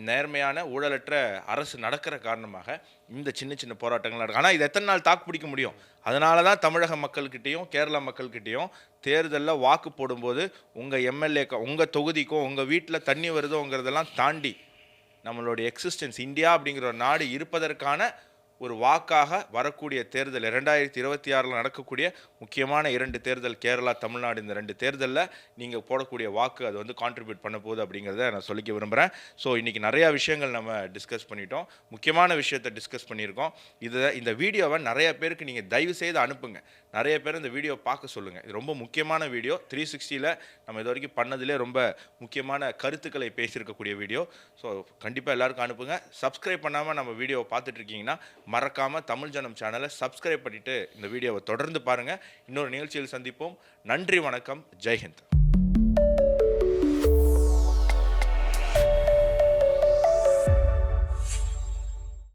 நேர்மையான ஊழலற்ற அரசு நடக்கிற காரணமாக இந்த சின்ன சின்ன போராட்டங்கள் நடக்கும். ஆனால் இது எத்தனை நாள் தாக்கு பிடிக்க முடியும்? அதனால தான் தமிழக மக்கள்கிட்டையும் கேரளா மக்கள்கிட்டையும் தேர்தலில் வாக்கு போடும்போது உங்கள் எம்எல்ஏக்கோ, உங்கள் தொகுதிக்கோ, உங்கள் வீட்டில் தண்ணி வருதோங்கிறதெல்லாம் தாண்டி நம்மளுடைய எக்ஸிஸ்டன்ஸ், இந்தியா அப்படிங்கிற ஒரு நாடு இருப்பதற்கான ஒரு வாக்காக வரக்கூடிய தேர்தல் 2026 நடக்கக்கூடிய முக்கியமான 2 தேர்தல், கேரளா, தமிழ்நாடு, இந்த 2 தேர்தலில் நீங்கள் போடக்கூடிய வாக்கு அது வந்து கான்ட்ரிபியூட் பண்ண போகுது அப்படிங்கிறத நான் சொல்லிக்க விரும்புகிறேன். ஸோ இன்றைக்கி நிறையா விஷயங்கள் நம்ம டிஸ்கஸ் பண்ணிட்டோம். முக்கியமான விஷயத்தை டிஸ்கஸ் பண்ணியிருக்கோம். இந்த வீடியோவை நிறைய பேருக்கு நீங்கள் தயவு செய்து அனுப்புங்க. நிறைய பேர் இந்த வீடியோ பார்க்க சொல்லுங்கள். இது ரொம்ப முக்கியமான வீடியோ. 360ல் நம்ம இது வரைக்கும் பண்ணதிலே ரொம்ப முக்கியமான கருத்துக்களை பேசியிருக்கக்கூடிய வீடியோ. ஸோ கண்டிப்பாக எல்லாருக்கும் அனுப்புங்க. சப்ஸ்கிரைப் பண்ணாமல் நம்ம வீடியோவை பார்த்துட்ருக்கீங்கன்னா மறக்காமல் தமிழ் ஜனம் சேனலை சப்ஸ்கிரைப் பண்ணிவிட்டு இந்த வீடியோவை தொடர்ந்து பாருங்கள். இன்னொரு நிகழ்ச்சியில் சந்திப்போம். நன்றி, வணக்கம், ஜெய்ஹிந்த்.